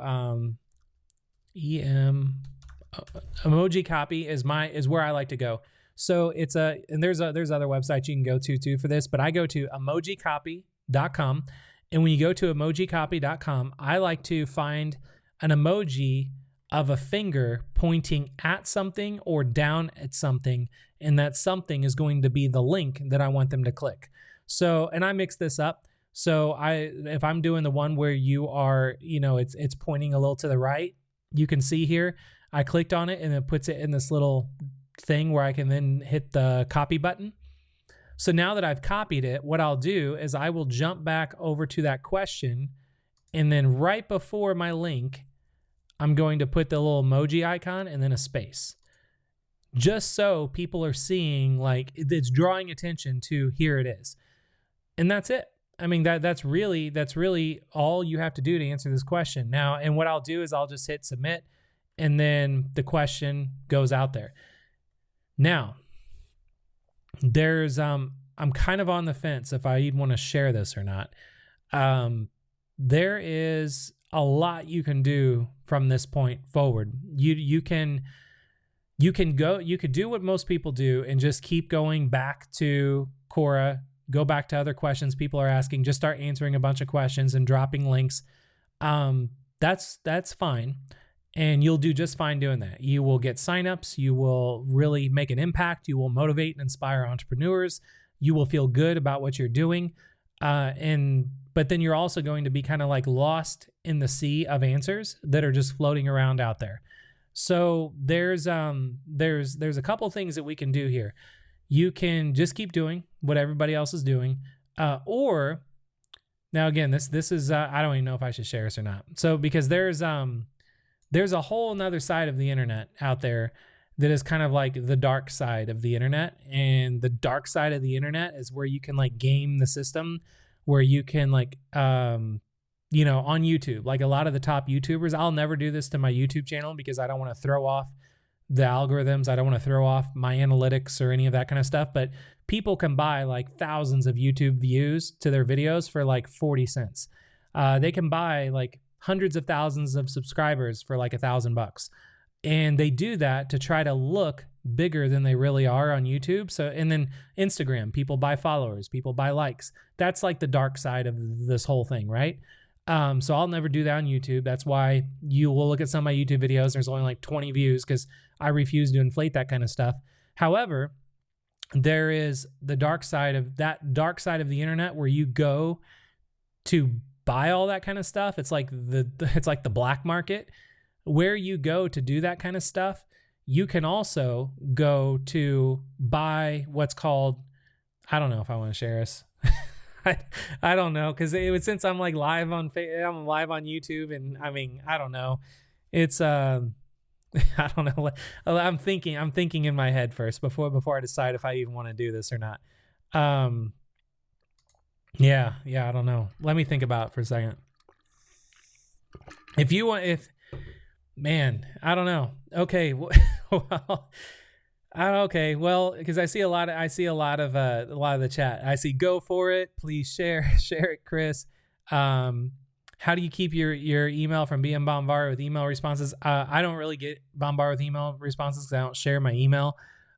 emoji copy is where I like to go. So it's and there's other websites you can go to too for this, but I go to emojicopy.com. And when you go to emojicopy.com, I like to find an emoji of a finger pointing at something or down at something, and that something is going to be the link that I want them to click. So, and I mix this up. So if I'm doing the one where you are, it's pointing a little to the right, you can see here, I clicked on it and it puts it in this little thing where I can then hit the copy button. So now that I've copied it, what I'll do is I will jump back over to that question, and then right before my link, I'm going to put the little emoji icon and then a space, just so people are seeing, like, it's drawing attention to, here it is. And that's it. I mean, that's really all you have to do to answer this question. Now, and what I'll do is I'll just hit submit, and then the question goes out there. Now, there's I'm kind of on the fence if I even want to share this or not. There is a lot you can do from this point forward. You could do what most people do and just keep going back to Quora, go back to other questions people are asking, just start answering a bunch of questions and dropping links. That's fine. And you'll do just fine doing that. You will get signups. You will really make an impact. You will motivate and inspire entrepreneurs. You will feel good about what you're doing. But then you're also going to be kind of like lost in the sea of answers that are just floating around out there. So there's a couple things that we can do here. You can just keep doing what everybody else is doing, or now again, this is I don't even know if I should share this or not. So because there's a whole nother side of the internet out there that is kind of like the dark side of the internet. And the dark side of the internet is where you can like game the system, where you can like, on YouTube, like a lot of the top YouTubers, I'll never do this to my YouTube channel because I don't want to throw off the algorithms. I don't want to throw off my analytics or any of that kind of stuff. But people can buy like thousands of YouTube views to their videos for like 40 cents. They can buy like hundreds of thousands of subscribers for like $1,000. And they do that to try to look bigger than they really are on YouTube. So, and then Instagram, people buy followers, people buy likes. That's like the dark side of this whole thing, right? So I'll never do that on YouTube. That's why you will look at some of my YouTube videos. There's only like 20 views because I refuse to inflate that kind of stuff. However, there is the dark side of the internet where you go to buy all that kind of stuff. It's like the black market where you go to do that kind of stuff. You can also go to buy what's called, I don't know if I want to share this. I don't know, because since I'm like live on YouTube, and I mean, I don't know. It's I don't know. I'm thinking in my head first before I decide if I even want to do this or not. Yeah, I don't know. Let me think about it for a second. Man, I don't know. Okay, well, because I see a lot of the chat. I see go for it. Please share it, Chris. How do you keep your email from being bombarded with email responses? I don't really get bombarded with email responses because I don't share my email.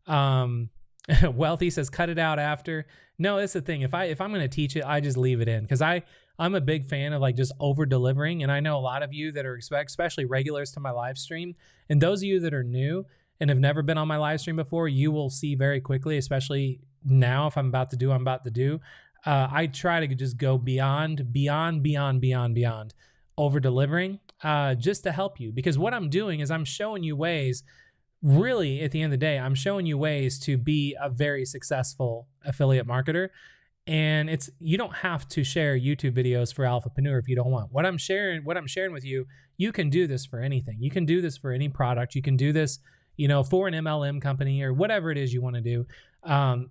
Wealthy says cut it out after. No, that's the thing. If I'm going to teach it, I just leave it in because I'm a big fan of like just over delivering. And I know a lot of you that are especially regulars to my live stream, and those of you that are new and have never been on my live stream before, you will see very quickly, especially now if I'm about to do. I try to just go beyond over delivering just to help you, because what I'm doing is I'm showing you ways. Really, at the end of the day, I'm showing you ways to be a very successful affiliate marketer. And you don't have to share YouTube videos for Alphapreneur if you don't want. What I'm sharing with you, you can do this for anything. You can do this for any product. You can do this, for an MLM company or whatever it is you want to do. I'm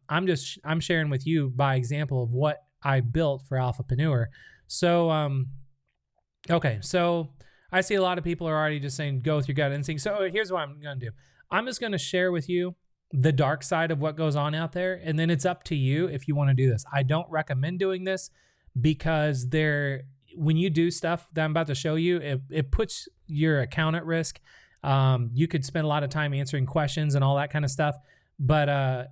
sharing with you by example of what I built for Alphapreneur. So, okay. So I see a lot of people are already just saying, go with your gut instinct. So here's what I'm going to do. I'm just going to share with you the dark side of what goes on out there. And then it's up to you if you want to do this. I don't recommend doing this because when you do stuff that I'm about to show you, it puts your account at risk. You could spend a lot of time answering questions and all that kind of stuff. But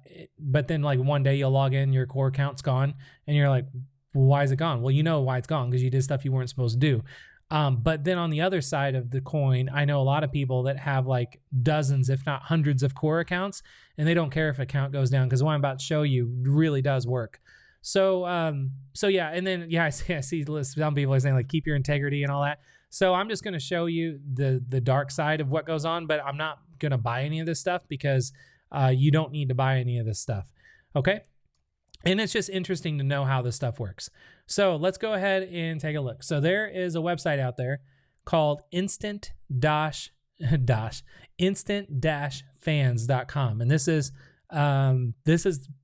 then like one day you'll log in, your core account's gone and you're like, well, why is it gone? Well, you know why it's gone because you did stuff you weren't supposed to do. But then on the other side of the coin, I know a lot of people that have like dozens, if not hundreds of core accounts, and they don't care if an account goes down because what I'm about to show you really does work. So yeah. And then, yeah, I see some people are saying like, keep your integrity and all that. So I'm just going to show you the dark side of what goes on, but I'm not going to buy any of this stuff because you don't need to buy any of this stuff. Okay. And it's just interesting to know how this stuff works. So let's go ahead and take a look. So there is a website out there called instant-fans.com. And this is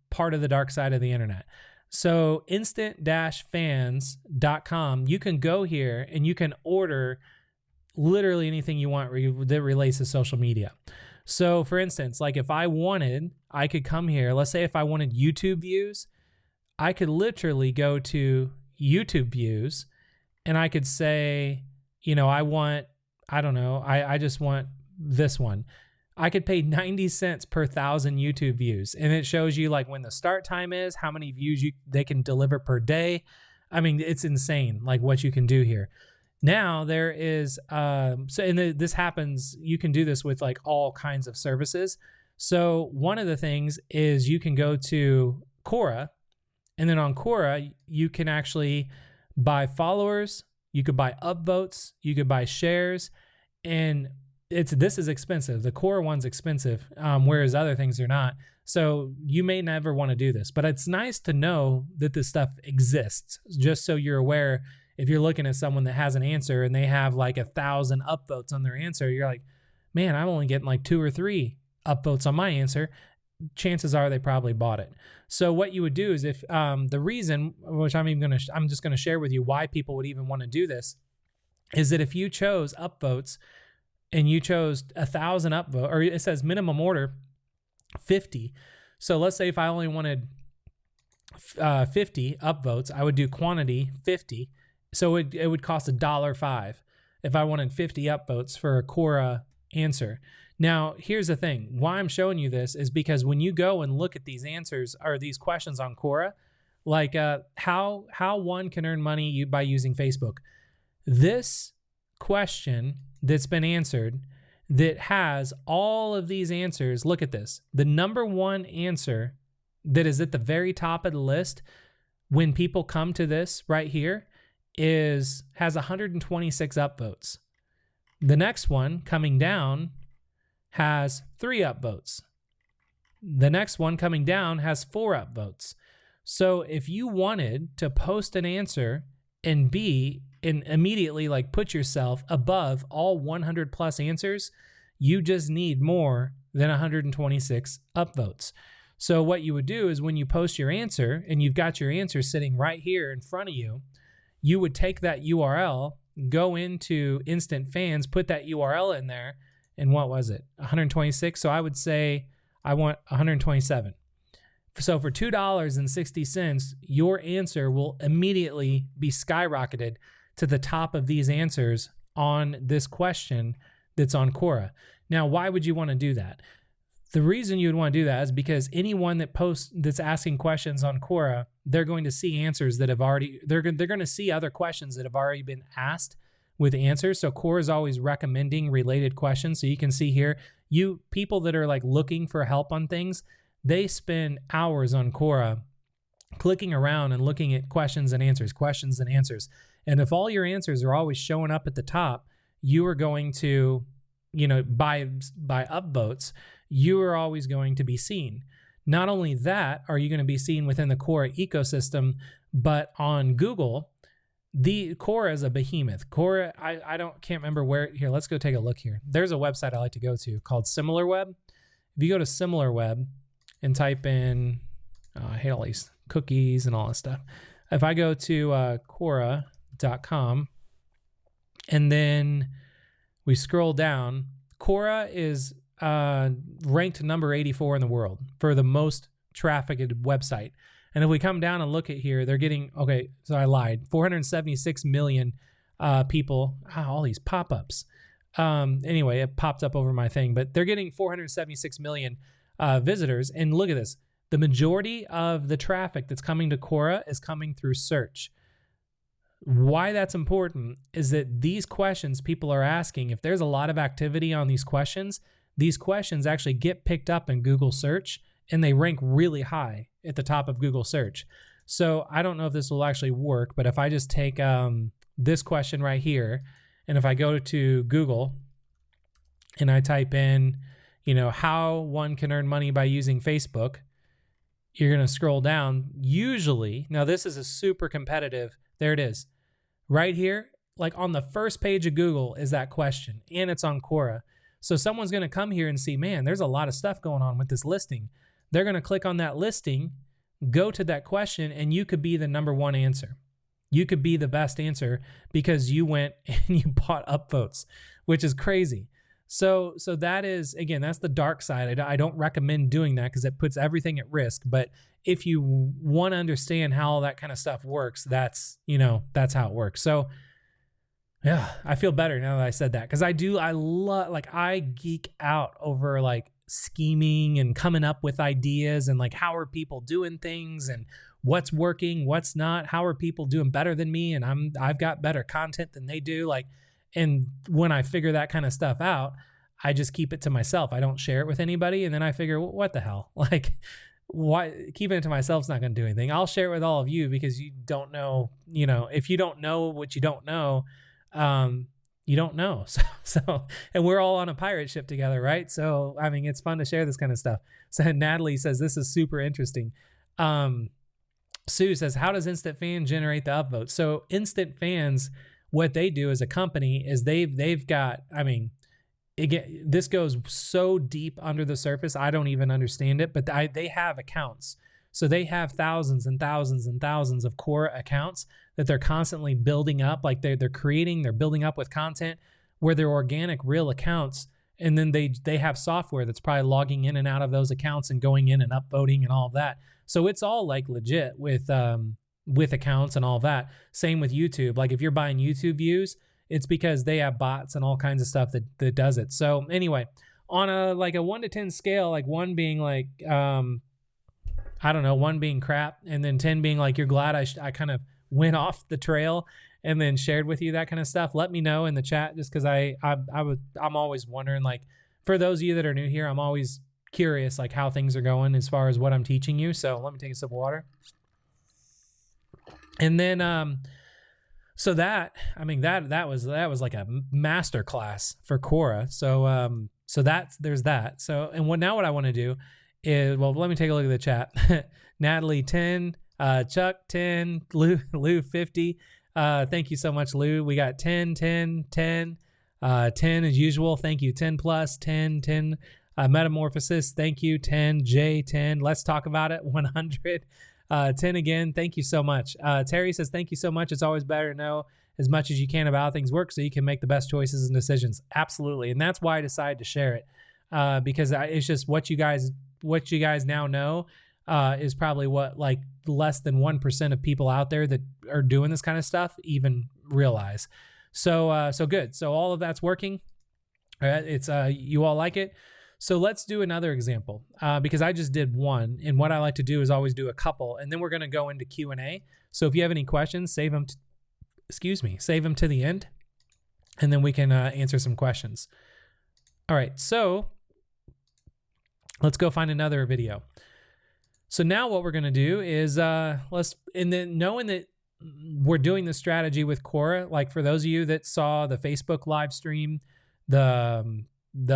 part of the dark side of the internet. So instant-fans.com, you can go here and you can order literally anything you want that relates to social media. So for instance, like if I could come here, let's say if I wanted YouTube views, I could literally go to YouTube views and I could say, I don't know, I just want this one. I could pay 90 cents per 1,000 YouTube views. And it shows you like when the start time is, how many views they can deliver per day. I mean, it's insane, like what you can do here. Now there is, this happens, you can do this with like all kinds of services. So one of the things is you can go to Quora, and then on Quora, you can actually buy followers, you could buy upvotes, you could buy shares, and this is expensive. The Quora one's expensive, whereas other things are not. So you may never want to do this, but it's nice to know that this stuff exists, just so you're aware. If you're looking at someone that has an answer and they have like 1,000 upvotes on their answer, you're like, man, I'm only getting like 2 or 3 upvotes on my answer. Chances are they probably bought it. So what you would do is if the reason, which I'm just gonna share with you why people would even want to do this, is that if you chose upvotes and you chose 1,000 upvotes, or it says minimum order 50. So let's say if I only wanted 50 upvotes, I would do quantity 50. So it would cost $1.05 if I wanted 50 upvotes for a Quora answer. Now, here's the thing. Why I'm showing you this is because when you go and look at these answers or these questions on Quora, like how one can earn money by using Facebook, this question that's been answered that has all of these answers, look at this. The number one answer that is at the very top of the list when people come to this right here has 126 upvotes. The next one coming down has 3 upvotes. The next one coming down has 4 upvotes. So if you wanted to post an answer and immediately like put yourself above all 100 plus answers, you just need more than 126 upvotes. So what you would do is when you post your answer and you've got your answer sitting right here in front of you, you would take that URL, go into Instant Fans, put that URL in there, and what was it? 126. So I would say I want 127. So for $2.60, your answer will immediately be skyrocketed to the top of these answers on this question that's on Quora. Now, why would you want to do that? The reason you would want to do that is because anyone that's asking questions on Quora, they're going to see answers that have already, they're going to see other questions that have already been asked with answers. So Quora is always recommending related questions. So you can see here, people that are like looking for help on things, they spend hours on Quora clicking around and looking at questions and answers. And if all your answers are always showing up at the top, you are going to, by upvotes, you are always going to be seen. Not only that, are you going to be seen within the Quora ecosystem, but on Google, the Quora is a behemoth. Quora, can't remember where. Here, let's go take a look here. There's a website I like to go to called SimilarWeb. If you go to SimilarWeb and type in, I hate all these cookies and all this stuff. If I go to Quora.com and then we scroll down, Quora is ranked number 84 in the world for the most trafficked website. And if we come down and look at here, they're getting, okay, so I lied, 476 million people. All these pop-ups. Anyway, it popped up over my thing, but they're getting 476 million visitors. And look at this. The majority of the traffic that's coming to Quora is coming through search. Why that's important is that these questions people are asking, if there's a lot of activity on these questions actually get picked up in Google search and they rank really high at the top of Google search. So I don't know if this will actually work, but if I just take this question right here, and if I go to Google and I type in, how one can earn money by using Facebook, you're going to scroll down. Usually, now this is a super competitive, there it is. Right here, like on the first page of Google is that question, and it's on Quora. So someone's going to come here and see, man, there's a lot of stuff going on with this listing. They're going to click on that listing, go to that question, and you could be the number one answer. You could be the best answer because you went and you bought upvotes, which is crazy. So that is, again, that's the dark side. I don't recommend doing that because it puts everything at risk. But if you want to understand how all that kind of stuff works, that's how it works. So Yeah, I feel better now that I said that, because I love, like, I geek out over like scheming and coming up with ideas and like how are people doing things and what's working, what's not, how are people doing better than me, and I've got better content than they do, like, and when I figure that kind of stuff out, I just keep it to myself. I don't share it with anybody, and then I figure, what the hell, like, why keeping it to myself is not going to do anything. I'll share it with all of you because you don't know, if you don't know what you don't know, you don't know. So, and we're all on a pirate ship together, right? So, I mean, it's fun to share this kind of stuff. So Natalie says, this is super interesting. Sue says, how does Instant Fan generate the upvotes? So Instant Fans, what they do as a company is they've got, I mean, this goes so deep under the surface, I don't even understand it, but they have accounts. So they have thousands and thousands and thousands of Quora accounts that they're constantly building up. Like they're building up with content where they're organic, real accounts. And then they have software that's probably logging in and out of those accounts and going in and upvoting and all of that. So it's all like legit with accounts and all of that. Same with YouTube. Like if you're buying YouTube views, it's because they have bots and all kinds of stuff that does it. So anyway, on a 1 to 10 scale, like 1 being like, I don't know, 1 being crap, and then 10 being like, you're glad I kind of went off the trail and then shared with you that kind of stuff. Let me know in the chat, just because I'm always wondering, like, for those of you that are new here, I'm always curious, like, how things are going as far as what I'm teaching you. So let me take a sip of water. And then, so that, I mean, that was like a master class for Quora. So there's that. So, and what I want to do is, well, let me take a look at the chat. Natalie 10, Chuck 10, Lou 50. Thank you so much, Lou. We got 10 as usual. Thank you. 10 plus 10. Metamorphosis. Thank you. 10, J 10. Let's talk about it. 100. 10 again. Thank you so much. Terry says, thank you so much. It's always better to know as much as you can about how things work so you can make the best choices and decisions. Absolutely. And that's why I decided to share it, because it's just what you guys now know is probably what, like, less than 1% of people out there that are doing this kind of stuff even realize. So good. So all of that's working. It's you all like it. So let's do another example, because I just did one, and what I like to do is always do a couple, and then we're going to go into Q&A. So if you have any questions, save them to the end, and then we can answer some questions. All right, so let's go find another video. So now what we're going to do is and then knowing that we're doing the strategy with Quora, like for those of you that saw the Facebook live stream, the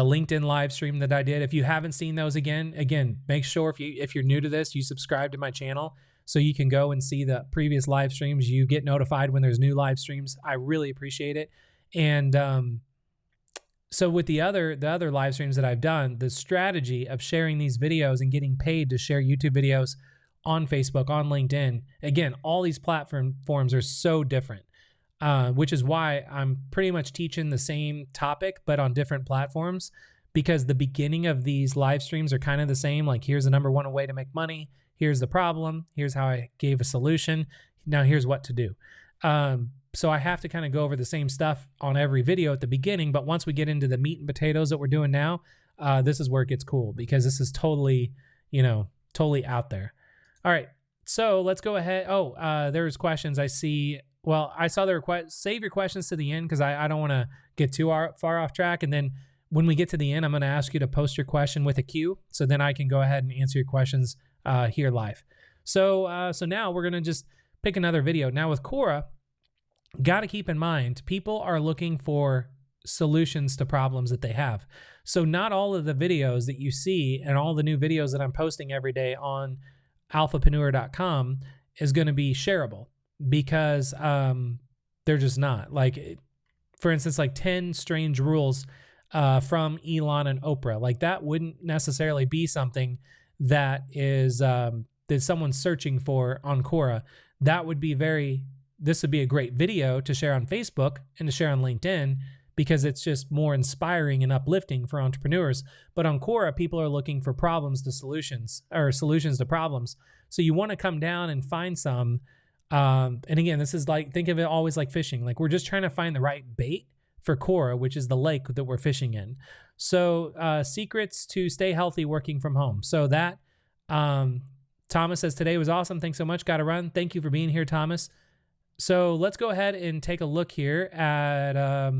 LinkedIn live stream that I did, if you haven't seen those, again, make sure if you're new to this, you subscribe to my channel so you can go and see the previous live streams. You get notified when there's new live streams. I really appreciate it. And so with the other live streams that I've done, the strategy of sharing these videos and getting paid to share YouTube videos on Facebook, on LinkedIn, again, all these platforms are so different. Which is why I'm pretty much teaching the same topic, but on different platforms, because the beginning of these live streams are kind of the same. Like, here's the number 1 way to make money. Here's the problem. Here's how I gave a solution. Now here's what to do. So I have to kind of go over the same stuff on every video at the beginning. But once we get into the meat and potatoes that we're doing now, this is where it gets cool, because this is totally out there. All right. So let's go ahead. Oh, there's questions I see. Well, I saw the request. Save your questions to the end, because I don't want to get too far off track. And then when we get to the end, I'm going to ask you to post your question with a Q, so then I can go ahead and answer your questions here live. So now we're going to just pick another video. Now with Quora, got to keep in mind, people are looking for solutions to problems that they have. So not all of the videos that you see and all the new videos that I'm posting every day on alphapreneur.com is going to be shareable, because they're just not. Like, for instance, like 10 strange rules from Elon and Oprah. Like, that wouldn't necessarily be something that is that someone's searching for on Quora. This would be a great video to share on Facebook and to share on LinkedIn, because it's just more inspiring and uplifting for entrepreneurs. But on Quora, people are looking for problems to solutions, or solutions to problems. So you want to come down and find some And again, this is like, think of it always like fishing. Like we're just trying to find the right bait for Quora, which is the lake that we're fishing in. So secrets to stay healthy working from home. So that Thomas says, today was awesome. Thanks so much. Got to run. Thank you for being here, Thomas. So let's go ahead and take a look here at,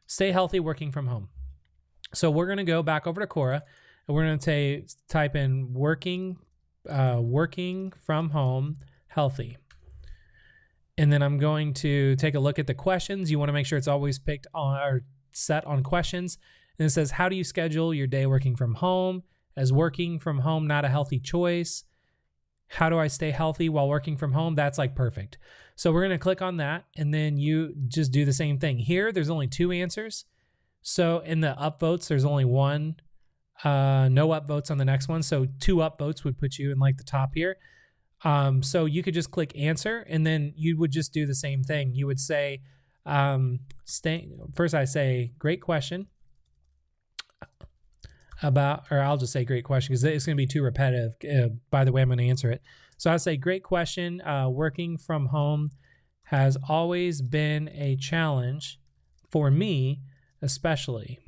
stay healthy working from home. So we're going to go back over to Quora and we're going to type in working from home healthy. And then I'm going to take a look at the questions. You want to make sure it's always picked on or set on questions. And it says, how do you schedule your day working from home? Is working from home not a healthy choice? How do I stay healthy while working from home? That's like perfect. So we're going to click on that. And then you just do the same thing. Here, there's only 2 answers. So in the upvotes, there's only 1. No upvotes on the next one. So 2 upvotes would put you in like the top here. So you could just click answer and then you would just do the same thing. You would say, first I say, great question or I'll just say great question because it's going to be too repetitive. By the way, I'm going to answer it. So I'll say, great question. Working from home has always been a challenge for me, especially.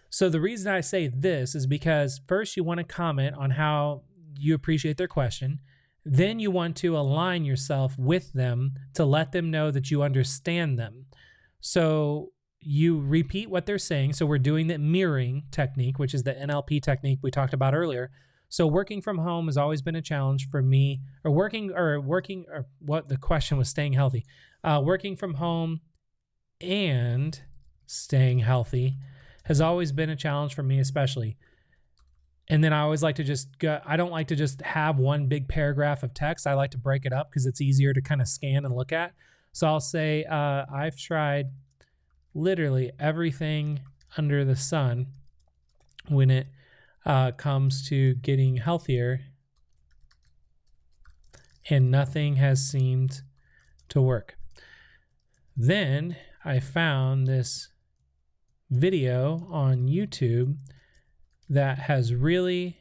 So the reason I say this is because first you want to comment on how you appreciate their question. Then you want to align yourself with them to let them know that you understand them. So you repeat what they're saying. So we're doing the mirroring technique, which is the NLP technique we talked about earlier. So working from home has always been a challenge for me, or what the question was, staying healthy. Working from home and staying healthy has always been a challenge for me, especially. And then I always like to just go, I don't like to just have one big paragraph of text. I like to break it up because it's easier to kind of scan and look at. So I'll say, I've tried literally everything under the sun when it comes to getting healthier, and nothing has seemed to work. Then I found this video on YouTube that has really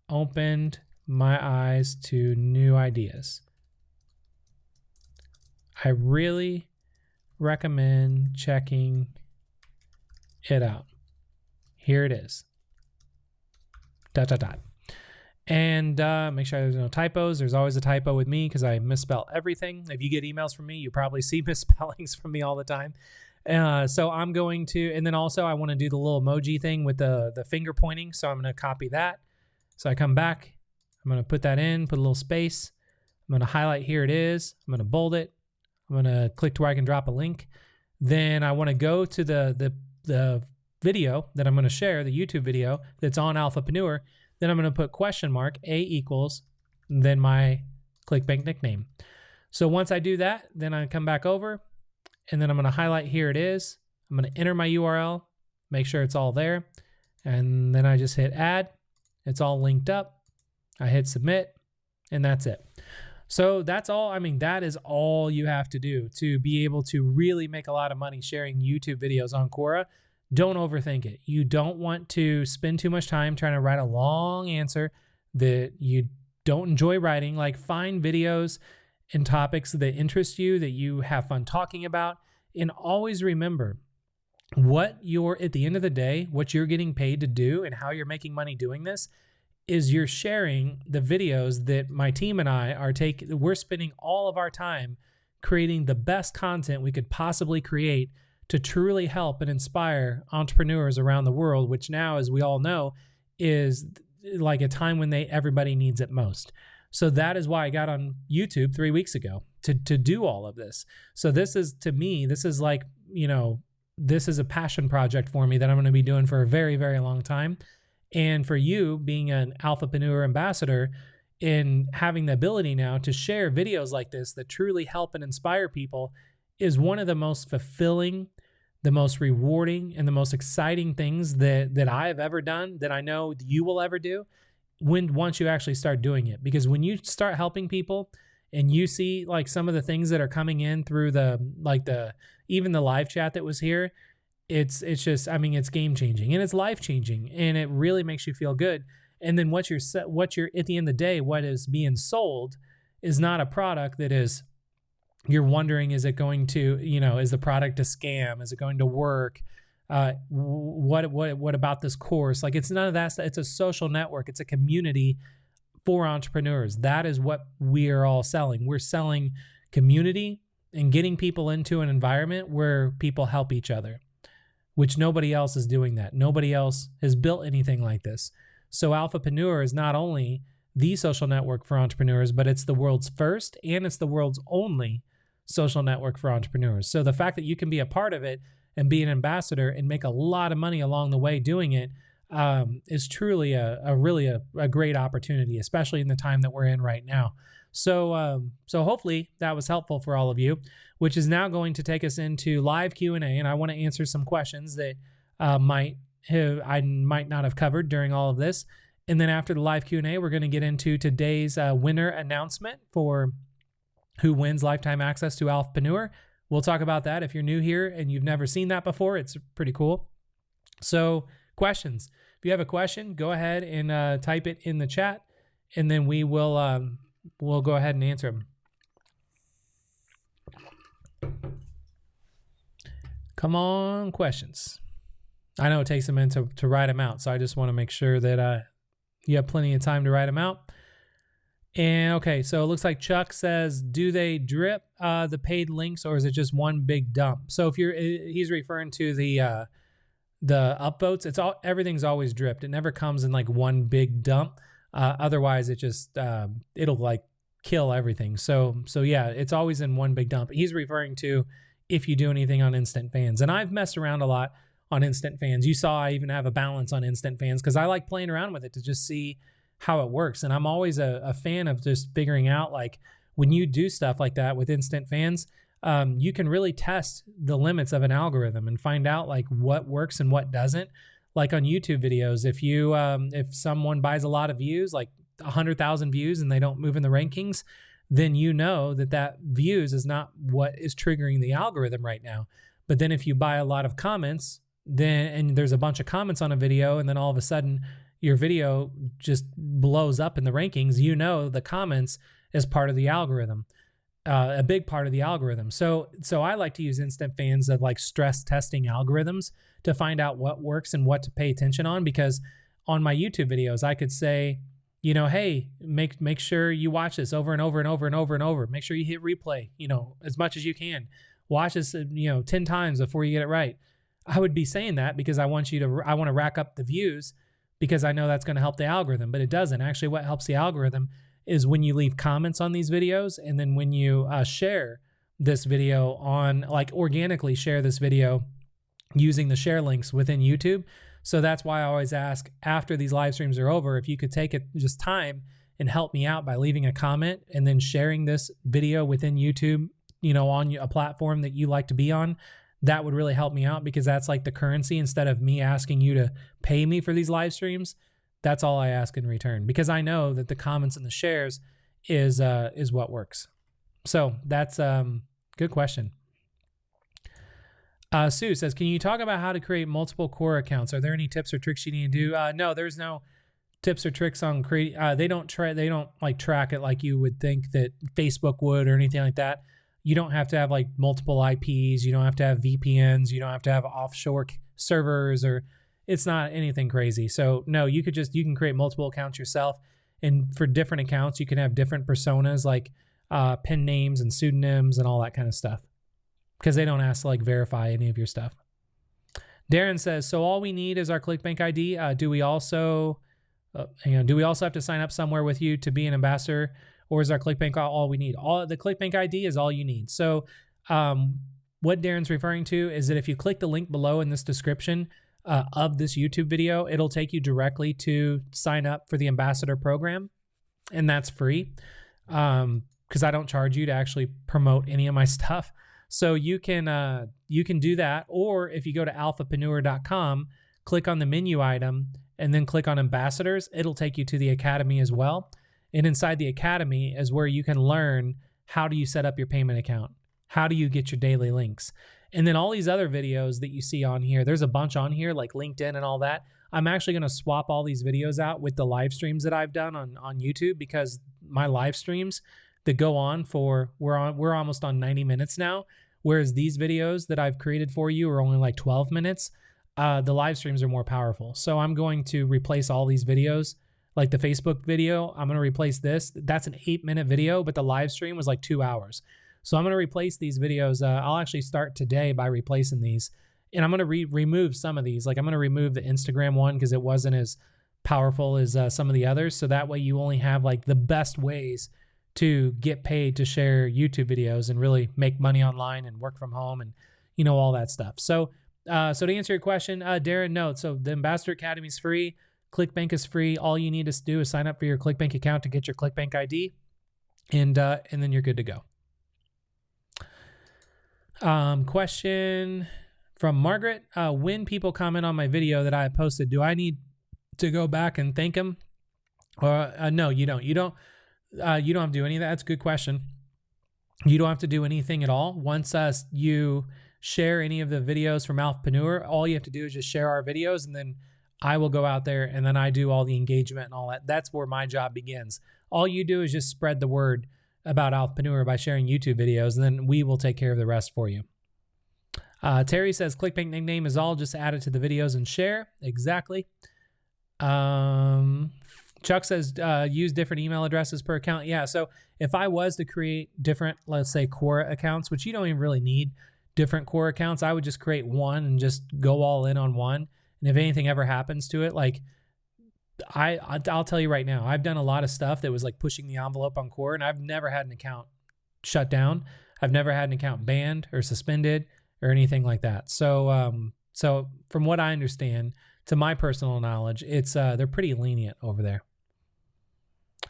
opened my eyes to new ideas. I really recommend checking it out. Here it is. ... And make sure there's no typos. There's always a typo with me because I misspell everything. If you get emails from me, you probably see misspellings from me all the time. So I'm going to, and then also I want to do the little emoji thing with the finger pointing. So I'm going to copy that. So I come back, I'm going to put that in, put a little space. I'm going to highlight, here it is. I'm going to bold it. I'm going to click to where I can drop a link. Then I want to go to the video that I'm going to share, the YouTube video that's on Alphapreneur. Then I'm going to put question mark, A equals, then my ClickBank nickname. So once I do that, then I come back over and then I'm going to highlight, here it is. I'm going to enter my URL, make sure it's all there. And then I just hit add. It's all linked up. I hit submit and that's it. So that's all. I mean, that is all you have to do to be able to really make a lot of money sharing YouTube videos on Quora. Don't overthink it. You don't want to spend too much time trying to write a long answer that you don't enjoy writing. Like, find videos and topics that interest you, that you have fun talking about. And always remember, at the end of the day, what you're getting paid to do and how you're making money doing this is you're sharing the videos that my team and I are taking. We're spending all of our time creating the best content we could possibly create to truly help and inspire entrepreneurs around the world, which now, as we all know, is like a time when everybody needs it most. So that is why I got on YouTube 3 weeks ago to do all of this. So this is, to me, this is like, this is a passion project for me that I'm going to be doing for a very, very long time. And for you, being an Alphapreneur ambassador, in having the ability now to share videos like this that truly help and inspire people, is one of the most fulfilling, the most rewarding, and the most exciting things that I've ever done, that I know you will ever do, once you actually start doing it. Because when you start helping people and you see like some of the things that are coming in through even the live chat that was here, it's just, I mean, it's game changing and it's life changing, and it really makes you feel good. And then what you're at the end of the day, what is being sold is not a product that is, you're wondering, is it going to, is the product a scam? Is it going to work? What about this course? Like, it's none of that. It's a social network. It's a community for entrepreneurs. That is what we are all selling. We're selling community and getting people into an environment where people help each other, which nobody else is doing that. Nobody else has built anything like this. So Alphapreneur is not only the social network for entrepreneurs, but it's the world's first and it's the world's only social network for entrepreneurs. So the fact that you can be a part of it and be an ambassador and make a lot of money along the way doing it is truly a really great opportunity, especially in the time that we're in right now. So hopefully that was helpful for all of you, which is now going to take us into live Q&A, and I want to answer some questions that I might not have covered during all of this. And then after the live Q&A, we're going to get into today's winner announcement for who wins lifetime access to Alphapreneur. We'll talk about that. If you're new here and you've never seen that before, it's pretty cool. So questions. If you have a question, go ahead and type it in the chat, and then we'll go ahead and answer them. Come on, questions. I know it takes a minute to write them out, so I just want to make sure that you have plenty of time to write them out. And okay, so it looks like Chuck says, do they drip the paid links, or is it just one big dump? So if he's referring to the upvotes, everything's always dripped. It never comes in like one big dump. Otherwise it just it'll like kill everything. So yeah, it's always in one big dump. He's referring to if you do anything on Instant Fans. And I've messed around a lot on Instant Fans. You saw I even have a balance on Instant Fans because I like playing around with it to just see how it works. And I'm always a fan of just figuring out, like, when you do stuff like that with Instant Fans, you can really test the limits of an algorithm and find out like what works and what doesn't. Like on YouTube videos, if someone buys a lot of views, like 100,000 views, and they don't move in the rankings, then you know that views is not what is triggering the algorithm right now. But then if you buy a lot of comments, and there's a bunch of comments on a video, and then all of a sudden your video just blows up in the rankings, you know the comments is part of the algorithm, a big part of the algorithm. So I like to use Instant Fans of like stress testing algorithms to find out what works and what to pay attention on, because on my YouTube videos, I could say, hey, make sure you watch this over and over and over and over and over. Make sure you hit replay, as much as you can. Watch this, 10 times before you get it right. I would be saying that because I want to rack up the views, because I know that's going to help the algorithm, but it doesn't. Actually, what helps the algorithm is when you leave comments on these videos, and then when you share this video organically share this video using the share links within YouTube. So that's why I always ask after these live streams are over, if you could take it just time and help me out by leaving a comment and then sharing this video within YouTube, on a platform that you like to be on. That would really help me out, because that's like the currency. Instead of me asking you to pay me for these live streams, that's all I ask in return, because I know that the comments and the shares is what works. So that's good question. Sue says, can you talk about how to create multiple Quora accounts? Are there any tips or tricks you need to do? No, there's no tips or tricks on creating. They don't like track it like you would think that Facebook would or anything like that. You don't have to have like multiple IPs. You don't have to have VPNs. You don't have to have offshore servers, or it's not anything crazy. So no, you can create multiple accounts yourself. And for different accounts, you can have different personas, like pen names and pseudonyms and all that kind of stuff, because they don't ask to like verify any of your stuff. Darren says, so all we need is our ClickBank ID. Do we also have to sign up somewhere with you to be an ambassador? Or is our ClickBank all we need? The ClickBank ID is all you need. So what Darren's referring to is that if you click the link below in this description of this YouTube video, it'll take you directly to sign up for the ambassador program. And that's free, because I don't charge you to actually promote any of my stuff. So you can do that. Or if you go to alphapreneur.com, click on the menu item, and then click on ambassadors, it'll take you to the academy as well. And inside the academy is where you can learn how do you set up your payment account? How do you get your daily links? And then all these other videos that you see on here, there's a bunch on here like LinkedIn and all that. I'm actually going to swap all these videos out with the live streams that I've done on YouTube, because my live streams, that go on for, we're almost on 90 minutes now. Whereas these videos that I've created for you are only like 12 minutes. The live streams are more powerful. So I'm going to replace all these videos, like the Facebook video. I'm going to replace this. That's an 8-minute video, but the live stream was like 2 hours. So I'm going to replace these videos. I'll actually start today by replacing these. And I'm going to remove some of these. Like I'm going to remove the Instagram one because it wasn't as powerful as some of the others. So that way you only have like the best ways to get paid to share YouTube videos and really make money online and work from home and, you know, all that stuff. So to answer your question, Darren, no. So the Ambassador Academy is free. ClickBank is free. All you need to do is sign up for your ClickBank account to get your ClickBank ID, and then you're good to go. Question from Margaret. When people comment on my video that I posted, do I need to go back and thank them? Or no, you don't. You don't have to do any of that. That's a good question. You don't have to do anything at all. Once you share any of the videos from Alphapreneur, all you have to do is just share our videos, and then I will go out there and then I do all the engagement and all that. That's where my job begins. All you do is just spread the word about Alphapreneur by sharing YouTube videos, and then we will take care of the rest for you. Terry says ClickBank nickname is all, just add it to the videos and share. Exactly. Chuck says use different email addresses per account. Yeah, so if I was to create different, let's say, Quora accounts, which you don't even really need different Quora accounts, I would just create one and just go all in on one. And if anything ever happens to it, like I'll tell you right now, I've done a lot of stuff that was like pushing the envelope on Quora, and I've never had an account shut down. I've never had an account banned or suspended or anything like that. So, so from what I understand, to my personal knowledge, it's they're pretty lenient over there.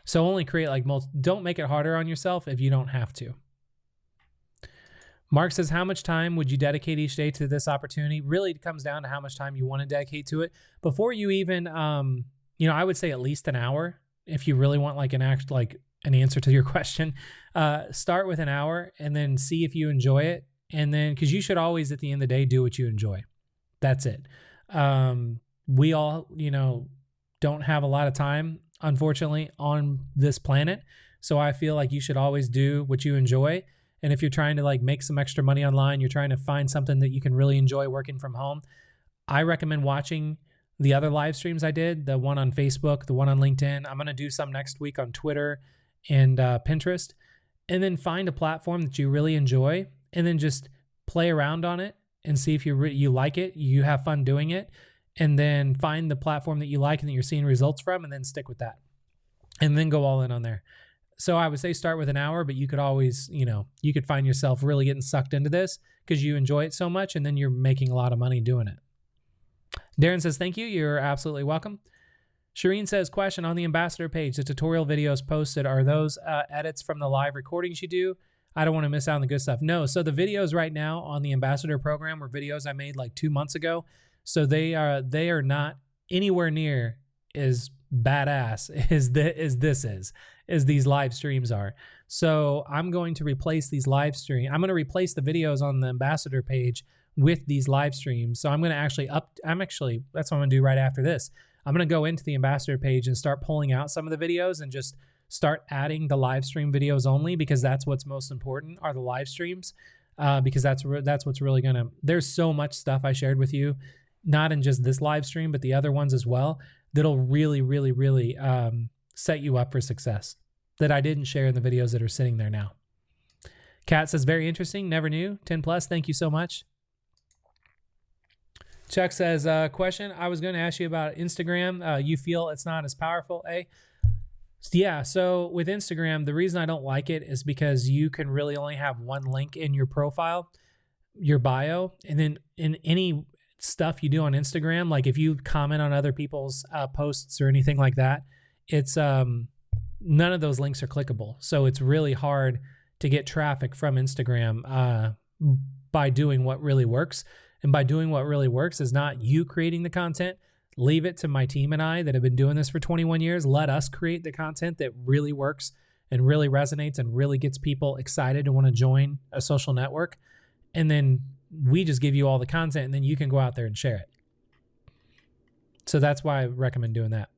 So only create like don't make it harder on yourself if you don't have to. Mark says, how much time would you dedicate each day to this opportunity? Really, it comes down to how much time you want to dedicate to it. Before you even, you know, I would say at least an hour if you really want like an answer to your question. Start with an hour and then see if you enjoy it. And then, because you should always, at the end of the day, do what you enjoy. That's it. We all, you know, don't have a lot of time, unfortunately, on this planet. So I feel like you should always do what you enjoy. And if you're trying to like make some extra money online, you're trying to find something that you can really enjoy working from home, I recommend watching the other live streams I did, the one on Facebook, the one on LinkedIn. I'm going to do some next week on Twitter and Pinterest. And then find a platform that you really enjoy and then just play around on it and see if you like it, you have fun doing it, and then find the platform that you like and that you're seeing results from, and then stick with that. And then go all in on there. So I would say start with an hour, but you could always, you know, you could find yourself really getting sucked into this because you enjoy it so much, and then you're making a lot of money doing it. Darren says, thank you. You're absolutely welcome. Shireen says, question on the ambassador page, the tutorial videos posted, are those edits from the live recordings you do? I don't want to miss out on the good stuff. No. So the videos right now on the ambassador program were videos I made like 2 months ago. So they are not anywhere near as badass as these live streams are. So I'm going to replace these live streams. I'm going to replace the videos on the ambassador page with these live streams. So I'm going to actually that's what I'm going to do right after this. I'm going to go into the ambassador page and start pulling out some of the videos and just start adding the live stream videos only, because that's what's most important, are the live streams, because that's what's really going to, there's so much stuff I shared with you, not in just this live stream, but the other ones as well, that'll really, really, really set you up for success that I didn't share in the videos that are sitting there now. Kat says, very interesting. Never knew. 10 plus. Thank you so much. Chuck says, question. I was going to ask you about Instagram. You feel it's not as powerful, eh? Yeah. So with Instagram, the reason I don't like it is because you can really only have one link in your profile, your bio, and then in any stuff you do on Instagram, like if you comment on other people's posts or anything like that, it's none of those links are clickable. So it's really hard to get traffic from Instagram by doing what really works. And by doing what really works is not you creating the content. Leave it to my team and I that have been doing this for 21 years. Let us create the content that really works and really resonates and really gets people excited to want to join a social network. And then we just give you all the content, and then you can go out there and share it. So that's why I recommend doing that.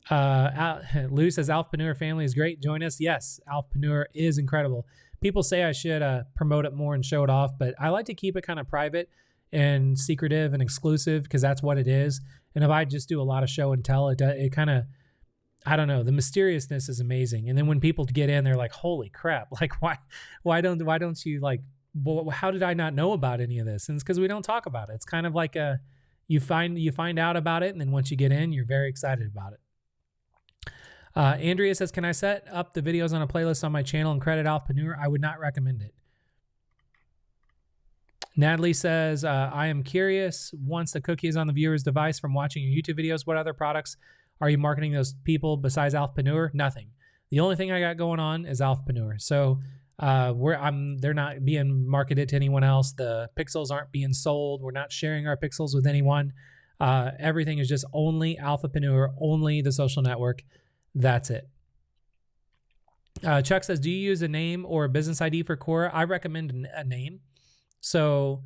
Lou says, Alphapreneur family is great. Join us. Yes, Alphapreneur is incredible. People say I should promote it more and show it off, but I like to keep it kind of private and secretive and exclusive because that's what it is. And if I just do a lot of show and tell, it kind of, I don't know, the mysteriousness is amazing. And then when people get in, they're like, holy crap, like why don't you like, well, how did I not know about any of this? And it's because we don't talk about it. It's kind of like you find out about it, and then once you get in, you're very excited about it. Andrea says, can I set up the videos on a playlist on my channel and credit Alphapreneur? I would not recommend it. Natalie says, I am curious, once the cookie is on the viewer's device from watching your YouTube videos, what other products are you marketing those people besides Alphapreneur? Nothing. The only thing I got going on is Alphapreneur. So they're not being marketed to anyone else. The pixels aren't being sold. We're not sharing our pixels with anyone. Everything is just only Alphapreneur, only the social network. That's it. Chuck says, do you use a name or a business ID for Quora? I recommend a name. So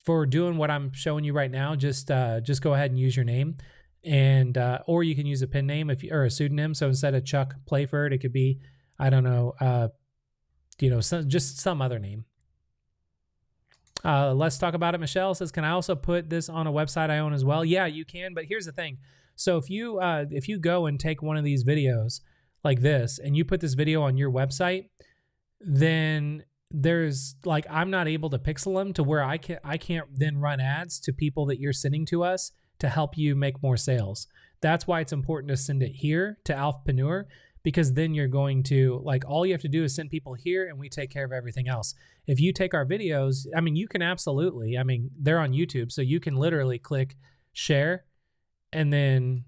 for doing what I'm showing you right now, just go ahead and use your name, and or you can use a pen name or a pseudonym. So instead of Chuck Playford, it could be, I don't know, just some other name. Let's talk about it. Michelle says, can I also put this on a website I own as well? Yeah, you can. But here's the thing. So if you go and take one of these videos like this and you put this video on your website, then there's like, I'm not able to pixel them to where I can't then run ads to people that you're sending to us to help you make more sales. That's why it's important to send it here to Alphapreneur, because then you're going to, like, all you have to do is send people here and we take care of everything else. If you take our videos, I mean, you can absolutely, I mean, they're on YouTube, so you can literally click share and then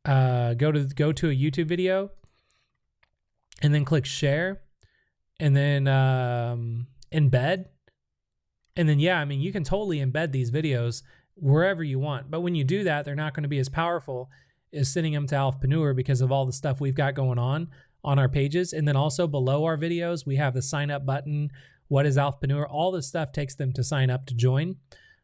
go to a YouTube video and then click share and then embed. And then, yeah, I mean, you can totally embed these videos wherever you want. But when you do that, they're not going to be as powerful as sending them to Alphapreneur because of all the stuff we've got going on our pages. And then also below our videos, we have the sign up button. What is Alphapreneur? All this stuff takes them to sign up to join.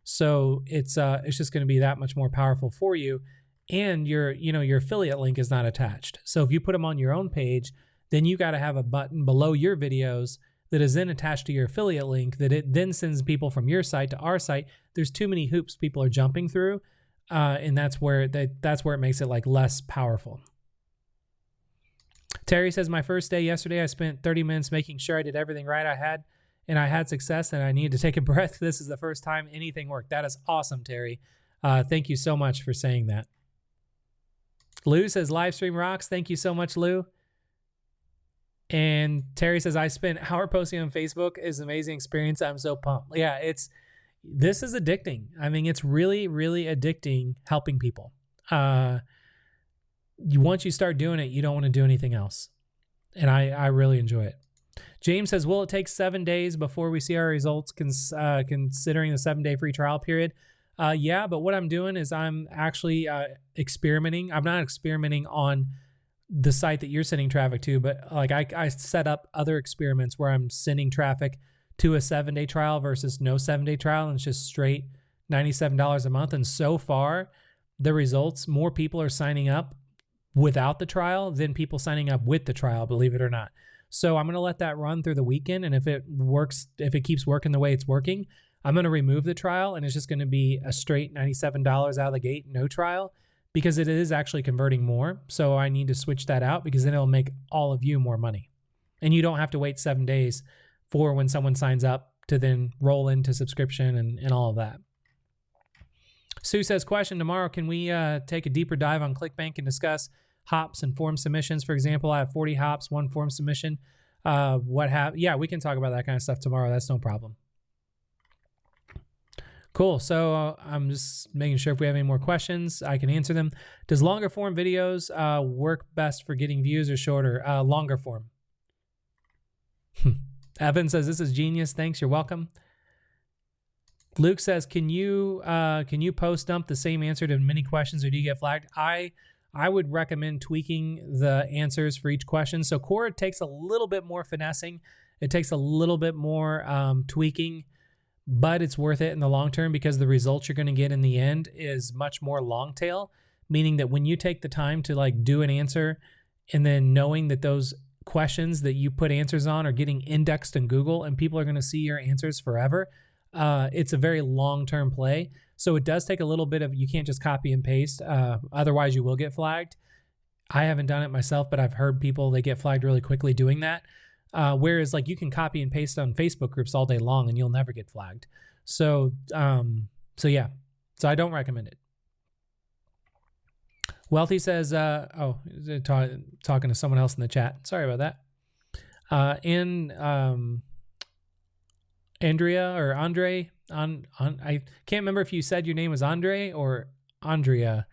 So it's just going to be that much more powerful for you. And your affiliate link is not attached. So if you put them on your own page, then you got to have a button below your videos that is then attached to your affiliate link that it then sends people from your site to our site. There's too many hoops people are jumping through, and that's where it makes it like less powerful. Terry says, my first day yesterday, I spent 30 minutes making sure I did everything right I had success, and I needed to take a breath. This is the first time anything worked. That is awesome, Terry. Thank you so much for saying that. Lou says, live stream rocks. Thank you so much, Lou. And Terry says, I spent an hour posting on Facebook. It's an amazing experience. I'm so pumped. Yeah, this is addicting. I mean, it's really, really addicting helping people. Once you start doing it, you don't want to do anything else. And I really enjoy it. James says, will it take 7 days before we see our results considering the 7-day free trial period? Yeah, but what I'm doing is I'm actually experimenting. I'm not experimenting on the site that you're sending traffic to, but like I set up other experiments where I'm sending traffic to a 7-day trial versus no 7-day trial, and it's just straight $97 a month. And so far, the results, more people are signing up without the trial than people signing up with the trial, believe it or not. So I'm going to let that run through the weekend, and if it works, if it keeps working the way it's working, I'm going to remove the trial, and it's just going to be a straight $97 out of the gate, no trial, because it is actually converting more. So I need to switch that out because then it'll make all of you more money. And you don't have to wait 7 days for when someone signs up to then roll into subscription and all of that. Sue says, question, tomorrow, can we take a deeper dive on ClickBank and discuss hops and form submissions? For example, I have 40 hops, 1 form submission. Yeah, we can talk about that kind of stuff tomorrow. That's no problem. Cool. So I'm just making sure if we have any more questions, I can answer them. Does longer form videos work best for getting views or shorter? Longer form. Evan says, this is genius. Thanks. You're welcome. Luke says, can you post dump the same answer to many questions, or do you get flagged? I would recommend tweaking the answers for each question. So Quora takes a little bit more finessing. It takes a little bit more tweaking, but it's worth it in the long term because the results you're going to get in the end is much more long tail, meaning that when you take the time to like do an answer and then knowing that those questions that you put answers on are getting indexed in Google and people are going to see your answers forever, it's a very long-term play. So it does take a little bit of, you can't just copy and paste. Otherwise you will get flagged. I haven't done it myself, but I've heard people, they get flagged really quickly doing that. Whereas like you can copy and paste on Facebook groups all day long and you'll never get flagged. So yeah, so I don't recommend it. Wealthy says, talking to someone else in the chat. Sorry about that. Andrea or Andre, I can't remember if you said your name was Andre or Andrea.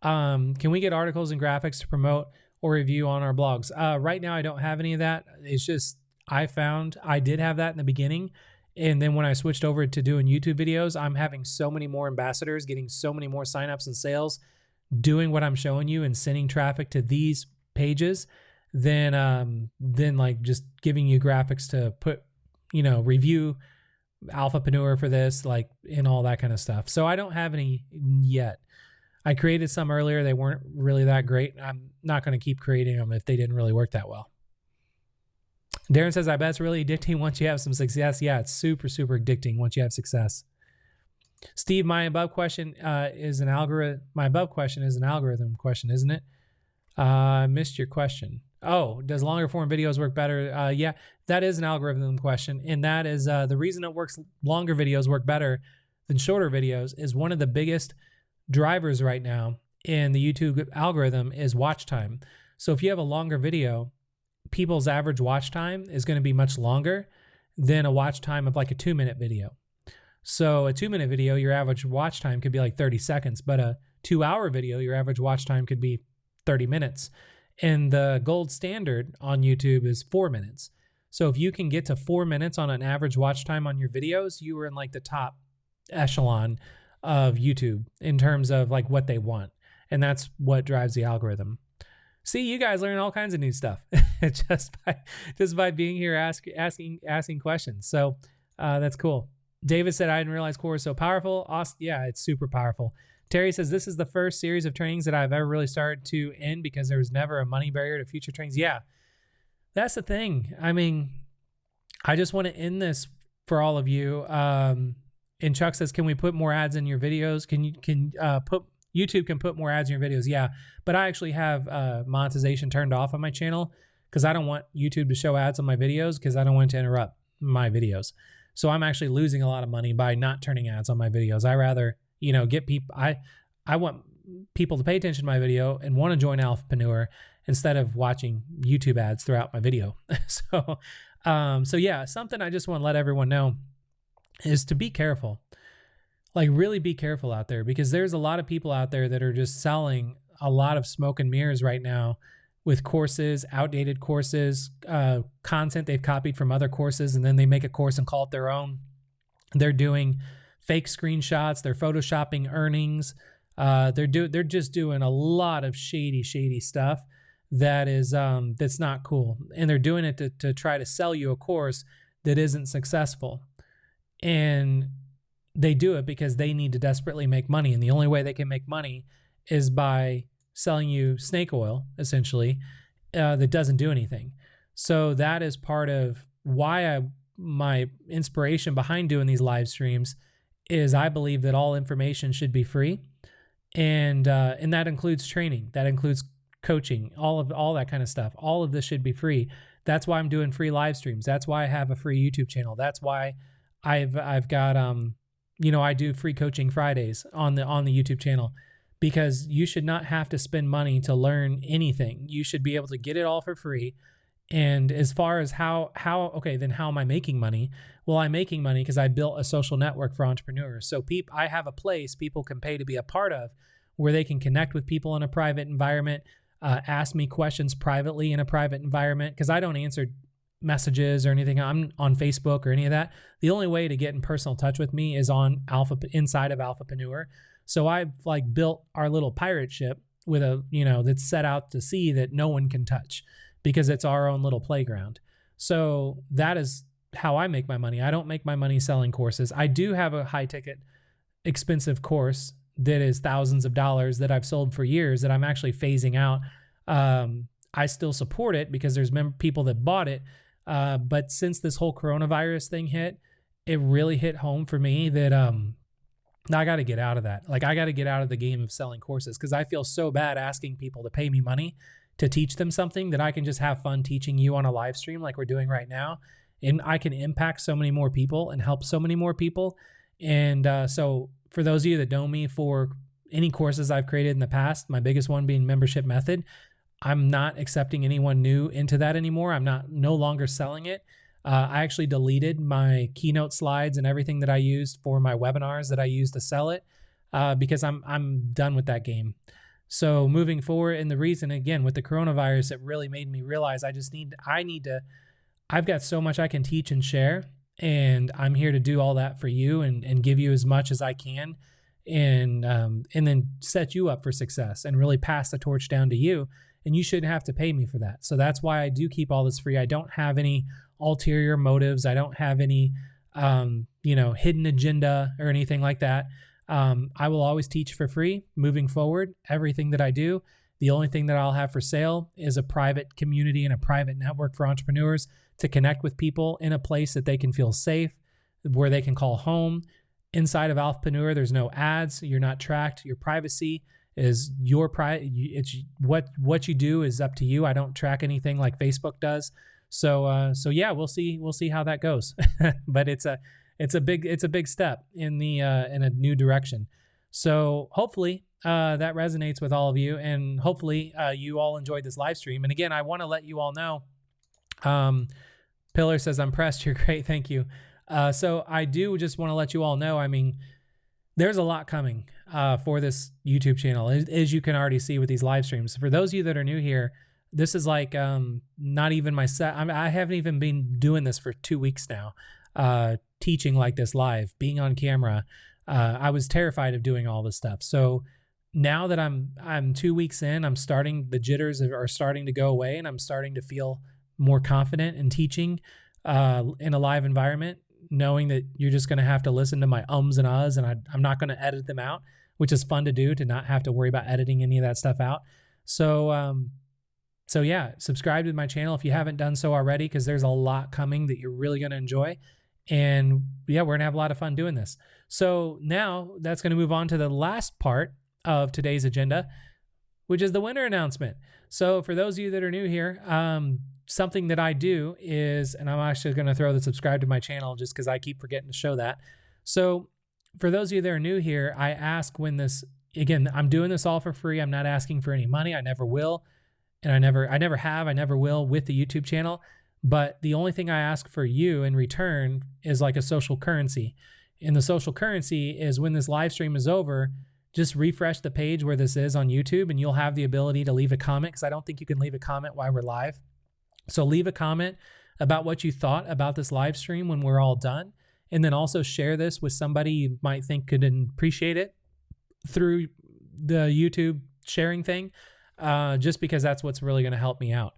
Can we get articles and graphics to promote or review on our blogs? Right now, I don't have any of that. It's just, I found I did have that in the beginning. And then when I switched over to doing YouTube videos, I'm having so many more ambassadors, getting so many more signups and sales, doing what I'm showing you and sending traffic to these pages than like just giving you graphics to put, review Alphapreneur for this, like, and all that kind of stuff. So I don't have any yet. I created some earlier. They weren't really that great. I'm not going to keep creating them if they didn't really work that well. Darren says, I bet it's really addicting once you have some success. Yeah, it's super, super addicting once you have success. Steve, my above question is an algorithm. My above question is an algorithm question, isn't it? I missed your question. Oh, does longer form videos work better? Yeah, that is an algorithm question. And that is the reason longer videos work better than shorter videos is one of the biggest drivers right now in the YouTube algorithm is watch time. So if you have a longer video, people's average watch time is going to be much longer than a watch time of like a 2-minute video. So a 2-minute video, your average watch time could be like 30 seconds, but a 2-hour video, your average watch time could be 30 minutes. And the gold standard on YouTube is 4 minutes. So if you can get to 4 minutes on an average watch time on your videos, you are in like the top echelon of YouTube in terms of like what they want. And that's what drives the algorithm. See, you guys learn all kinds of new stuff just by being here asking questions. So that's cool. David said, I didn't realize Quora is so powerful. Austin, yeah, it's super powerful. Terry says, this is the first series of trainings that I've ever really started to end because there was never a money barrier to future trainings. Yeah, that's the thing. I mean, I just want to end this for all of you. And Chuck says, can we put more ads in your videos? YouTube can put more ads in your videos? Yeah, but I actually have monetization turned off on my channel because I don't want YouTube to show ads on my videos because I don't want it to interrupt my videos. So I'm actually losing a lot of money by not turning ads on my videos. I rather, get people, I want people to pay attention to my video and want to join Alphapreneur instead of watching YouTube ads throughout my video. So yeah, something I just want to let everyone know is to be careful. Like really be careful out there because there's a lot of people out there that are just selling a lot of smoke and mirrors right now with courses, outdated courses, content they've copied from other courses, and then they make a course and call it their own. They're doing fake screenshots. They're photoshopping earnings. They're just doing a lot of shady stuff that is that's not cool, and they're doing it to try to sell you a course that isn't successful, and they do it because they need to desperately make money, and the only way they can make money is by selling you snake oil, essentially, that doesn't do anything. So that is part of why my inspiration behind doing these live streams is I believe that all information should be free, and that includes training, that includes coaching, all that kind of stuff. All of this should be free. That's why I'm doing free live streams. That's why I have a free YouTube channel. That's why I've got I do free coaching Fridays on the YouTube channel. Because you should not have to spend money to learn anything. You should be able to get it all for free. And as far as how am I making money? Well, I'm making money because I built a social network for entrepreneurs. So I have a place people can pay to be a part of where they can connect with people in a private environment, ask me questions privately in a private environment because I don't answer messages or anything. I'm on Facebook or any of that. The only way to get in personal touch with me is inside of Alphapreneur. So I've like built our little pirate ship with that's set out to sea that no one can touch because it's our own little playground. So that is how I make my money. I don't make my money selling courses. I do have a high ticket, expensive course that is thousands of dollars that I've sold for years that I'm actually phasing out. I still support it because there's people that bought it. But since this whole coronavirus thing hit, it really hit home for me that I got to get out of that. Like, I got to get out of the game of selling courses because I feel so bad asking people to pay me money to teach them something that I can just have fun teaching you on a live stream like we're doing right now. And I can impact so many more people and help so many more people. And so for those of you that know me for any courses I've created in the past, my biggest one being Membership Method, I'm not accepting anyone new into that anymore. I'm no longer selling it. I actually deleted my keynote slides and everything that I used for my webinars that I used to sell it because I'm done with that game. So moving forward, and the reason, again, with the coronavirus, it really made me realize I've got so much I can teach and share, and I'm here to do all that for you and give you as much as I can, and then set you up for success and really pass the torch down to you. And you shouldn't have to pay me for that. So that's why I do keep all this free. I don't have any ulterior motives. I don't have any, hidden agenda or anything like that. I will always teach for free moving forward. Everything that I do, the only thing that I'll have for sale is a private community and a private network for entrepreneurs to connect with people in a place that they can feel safe, where they can call home. Inside of Alphapreneur, there's no ads. You're not tracked. Your privacy is your it's what you do is up to you. I don't track anything like Facebook does. So yeah, we'll see how that goes. But it's a big step in a new direction. So hopefully that resonates with all of you, and hopefully you all enjoyed this live stream. And again, I want to let you all know. Pillar says, "I'm pressed. You're great. Thank you." So I do just want to let you all know. I mean, there's a lot coming for this YouTube channel, as you can already see with these live streams. For those of you that are new here, this is like not even my set. I haven't even been doing this for 2 weeks now, teaching like this live, being on camera. I was terrified of doing all this stuff. So now that I'm 2 weeks in, the jitters are starting to go away, and I'm starting to feel more confident in teaching in a live environment, knowing that you're just going to have to listen to my ums and ahs, and I'm not going to edit them out, which is fun to do, to not have to worry about editing any of that stuff out. So yeah, subscribe to my channel if you haven't done so already, because there's a lot coming that you're really going to enjoy. And yeah, we're going to have a lot of fun doing this. So now that's going to move on to the last part of today's agenda, which is the winner announcement. So for those of you that are new here, something that I do is, and I'm actually going to throw the subscribe to my channel just because I keep forgetting to show that. So for those of you that are new here, I ask when this, again, I'm doing this all for free. I'm not asking for any money. I never will. And I never have, I never will with the YouTube channel. But the only thing I ask for you in return is like a social currency. And the social currency is when this live stream is over, just refresh the page where this is on YouTube, and you'll have the ability to leave a comment, because I don't think you can leave a comment while we're live. So leave a comment about what you thought about this live stream when we're all done. And then also share this with somebody you might think could appreciate it through the YouTube sharing thing, just because that's what's really going to help me out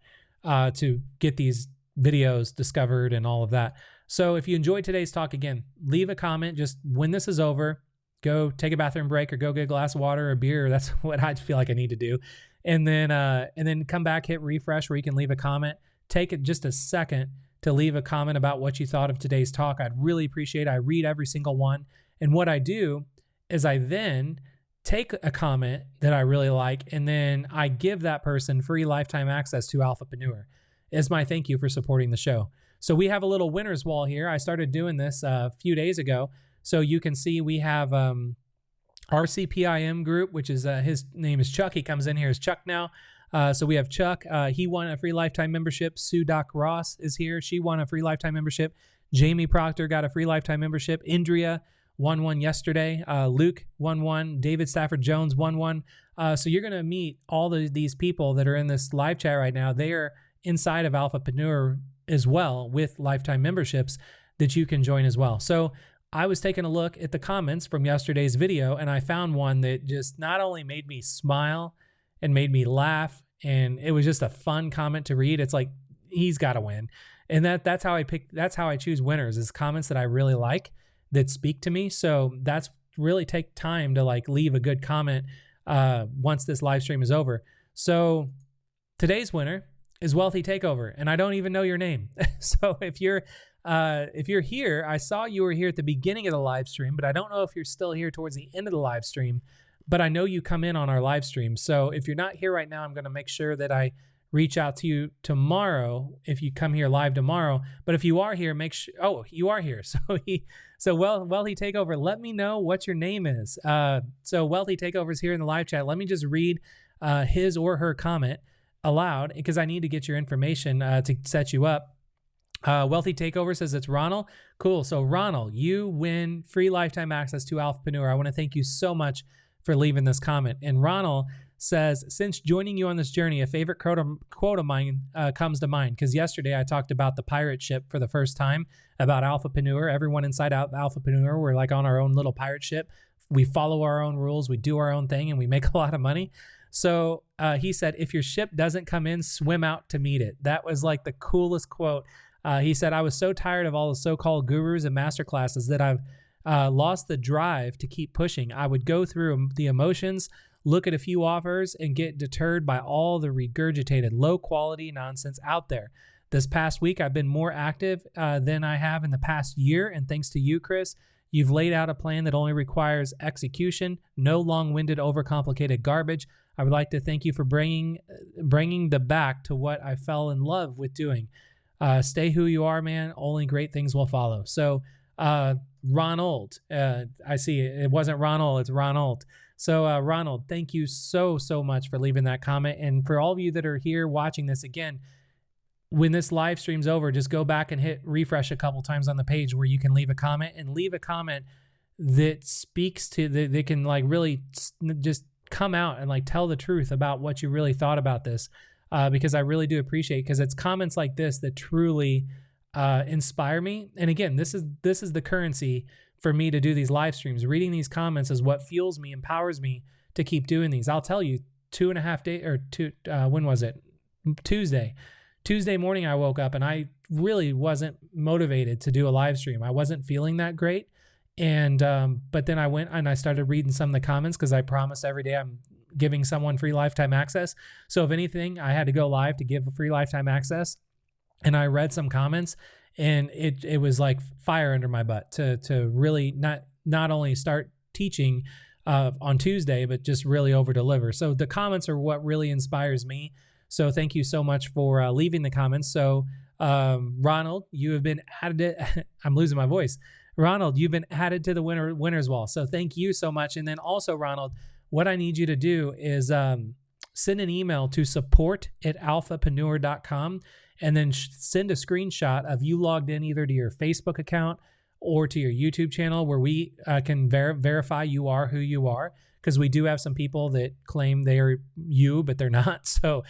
to get these videos discovered and all of that. So if you enjoyed today's talk, again, leave a comment. Just when this is over, go take a bathroom break or go get a glass of water or beer. That's what I feel like I need to do. And then come back, hit refresh where you can leave a comment. Take it just a second to leave a comment about what you thought of today's talk. I'd really appreciate it. I read every single one. And what I do is I then take a comment that I really like, and then I give that person free lifetime access to Alphapreneur as my thank you for supporting the show. So we have a little winners wall here. I started doing this a few days ago. So you can see we have RCPIM group, which is his name is Chuck. He comes in here as Chuck now. So we have Chuck. He won a free lifetime membership. Sue Doc Ross is here. She won a free lifetime membership. Jamie Proctor got a free lifetime membership. Indria won one yesterday. Luke won one. David Stafford Jones won one. So you're going to meet all these people that are in this live chat right now. They are inside of Alphapreneur as well with lifetime memberships that you can join as well. So I was taking a look at the comments from yesterday's video, and I found one that just not only made me smile and made me laugh, and it was just a fun comment to read. It's like, he's got to win. And that's how I choose winners, is comments that I really like that speak to me. So that's really take time to like leave a good comment once this live stream is over. So today's winner is Wealthy Takeover, and I don't even know your name. So if you're here, I saw you were here at the beginning of the live stream, but I don't know if you're still here towards the end of the live stream, but I know you come in on our live stream. So if you're not here right now, I'm going to make sure that I reach out to you tomorrow if you come here live tomorrow. But if you are here, make sure, oh, you are here. So Wealthy Takeover, let me know what your name is. So Wealthy Takeover is here in the live chat. Let me just read his or her comment aloud because I need to get your information to set you up. Wealthy Takeover says it's Ronald. Cool. So Ronald, you win free lifetime access to Alphapreneur. I want to thank you so much for leaving this comment. And Ronald says, since joining you on this journey, a favorite quote of mine comes to mind, because yesterday I talked about the pirate ship for the first time, about Alphapreneur. Everyone inside Alphapreneur, we're like on our own little pirate ship. We follow our own rules, we do our own thing, and we make a lot of money. So he said, if your ship doesn't come in, swim out to meet it. That was like the coolest quote. He said, I was so tired of all the so-called gurus and masterclasses that I've lost the drive to keep pushing. I would go through the emotions, look at a few offers, and get deterred by all the regurgitated low-quality nonsense out there. This past week, I've been more active than I have in the past year, and thanks to you, Chris, you've laid out a plan that only requires execution, no long-winded, overcomplicated garbage. I would like to thank you for bringing the back to what I fell in love with doing. Stay who you are, man. Only great things will follow. So, Ronald, I see it wasn't Ronald, it's Ronald. So Ronald, thank you so much for leaving that comment. And for all of you that are here watching this again, when this live stream's over, just go back and hit refresh a couple times on the page where you can leave a comment, and leave a comment that speaks to that can like really just come out and like tell the truth about what you really thought about this. Because I really do appreciate, because it's comments like this that truly inspire me. And again, this is the currency for me to do these live streams. Reading these comments is what fuels me, empowers me to keep doing these. I'll tell you, 2.5 days or when was it? Tuesday morning, I woke up and I really wasn't motivated to do a live stream. I wasn't feeling that great. And, but then I went and I started reading some of the comments, because I promise every day I'm giving someone free lifetime access. So if anything, I had to go live to give a free lifetime access. And I read some comments, and it was like fire under my butt to really not only start teaching on Tuesday, but just really over deliver. So the comments are what really inspires me. So thank you so much for leaving the comments. So Ronald, you have been added. I'm losing my voice. Ronald, you've been added to the winners wall. So thank you so much. And then also, Ronald, what I need you to do is send an email to support@alphapreneur.com, and then send a screenshot of you logged in either to your Facebook account or to your YouTube channel, where we can verify you are who you are, because we do have some people that claim they are you, but they're not. So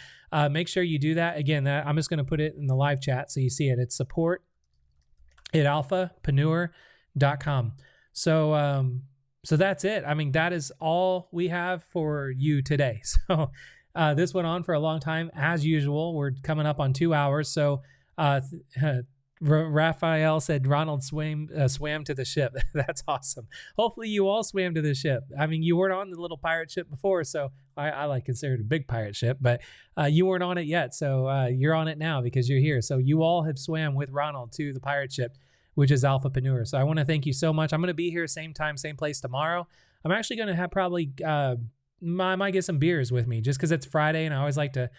make sure you do that. Again, I'm just going to put it in the live chat so you see it. It's support@alphapreneur.com. So that's it. I mean, that is all we have for you today. So this went on for a long time. As usual, we're coming up on 2 hours. So Raphael said Ronald swam to the ship. That's awesome. Hopefully you all swam to the ship. I mean, you weren't on the little pirate ship before, so I like consider it a big pirate ship, but you weren't on it yet. So you're on it now because you're here. So you all have swam with Ronald to the pirate ship, which is Alphapreneur. So I want to thank you so much. I'm going to be here same time, same place tomorrow. I'm actually going to have probably, I might get some beers with me just because it's Friday, and I always like to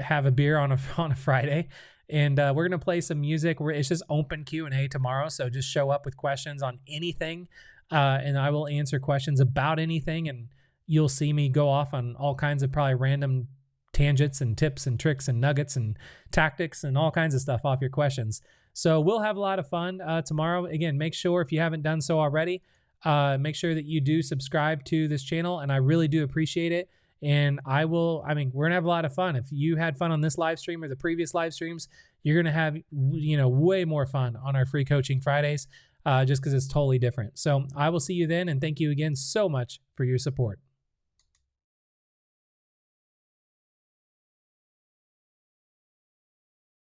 have a beer on a Friday. And we're going to play some music. It's just open Q&A tomorrow. So just show up with questions on anything, and I will answer questions about anything. And you'll see me go off on all kinds of probably random tangents and tips and tricks and nuggets and tactics and all kinds of stuff off your questions. So we'll have a lot of fun tomorrow. Again, make sure if you haven't done so already, make sure that you do subscribe to this channel, and I really do appreciate it. And we're going to have a lot of fun. If you had fun on this live stream or the previous live streams, you're going to have, way more fun on our free coaching Fridays, just because it's totally different. So I will see you then. And thank you again so much for your support.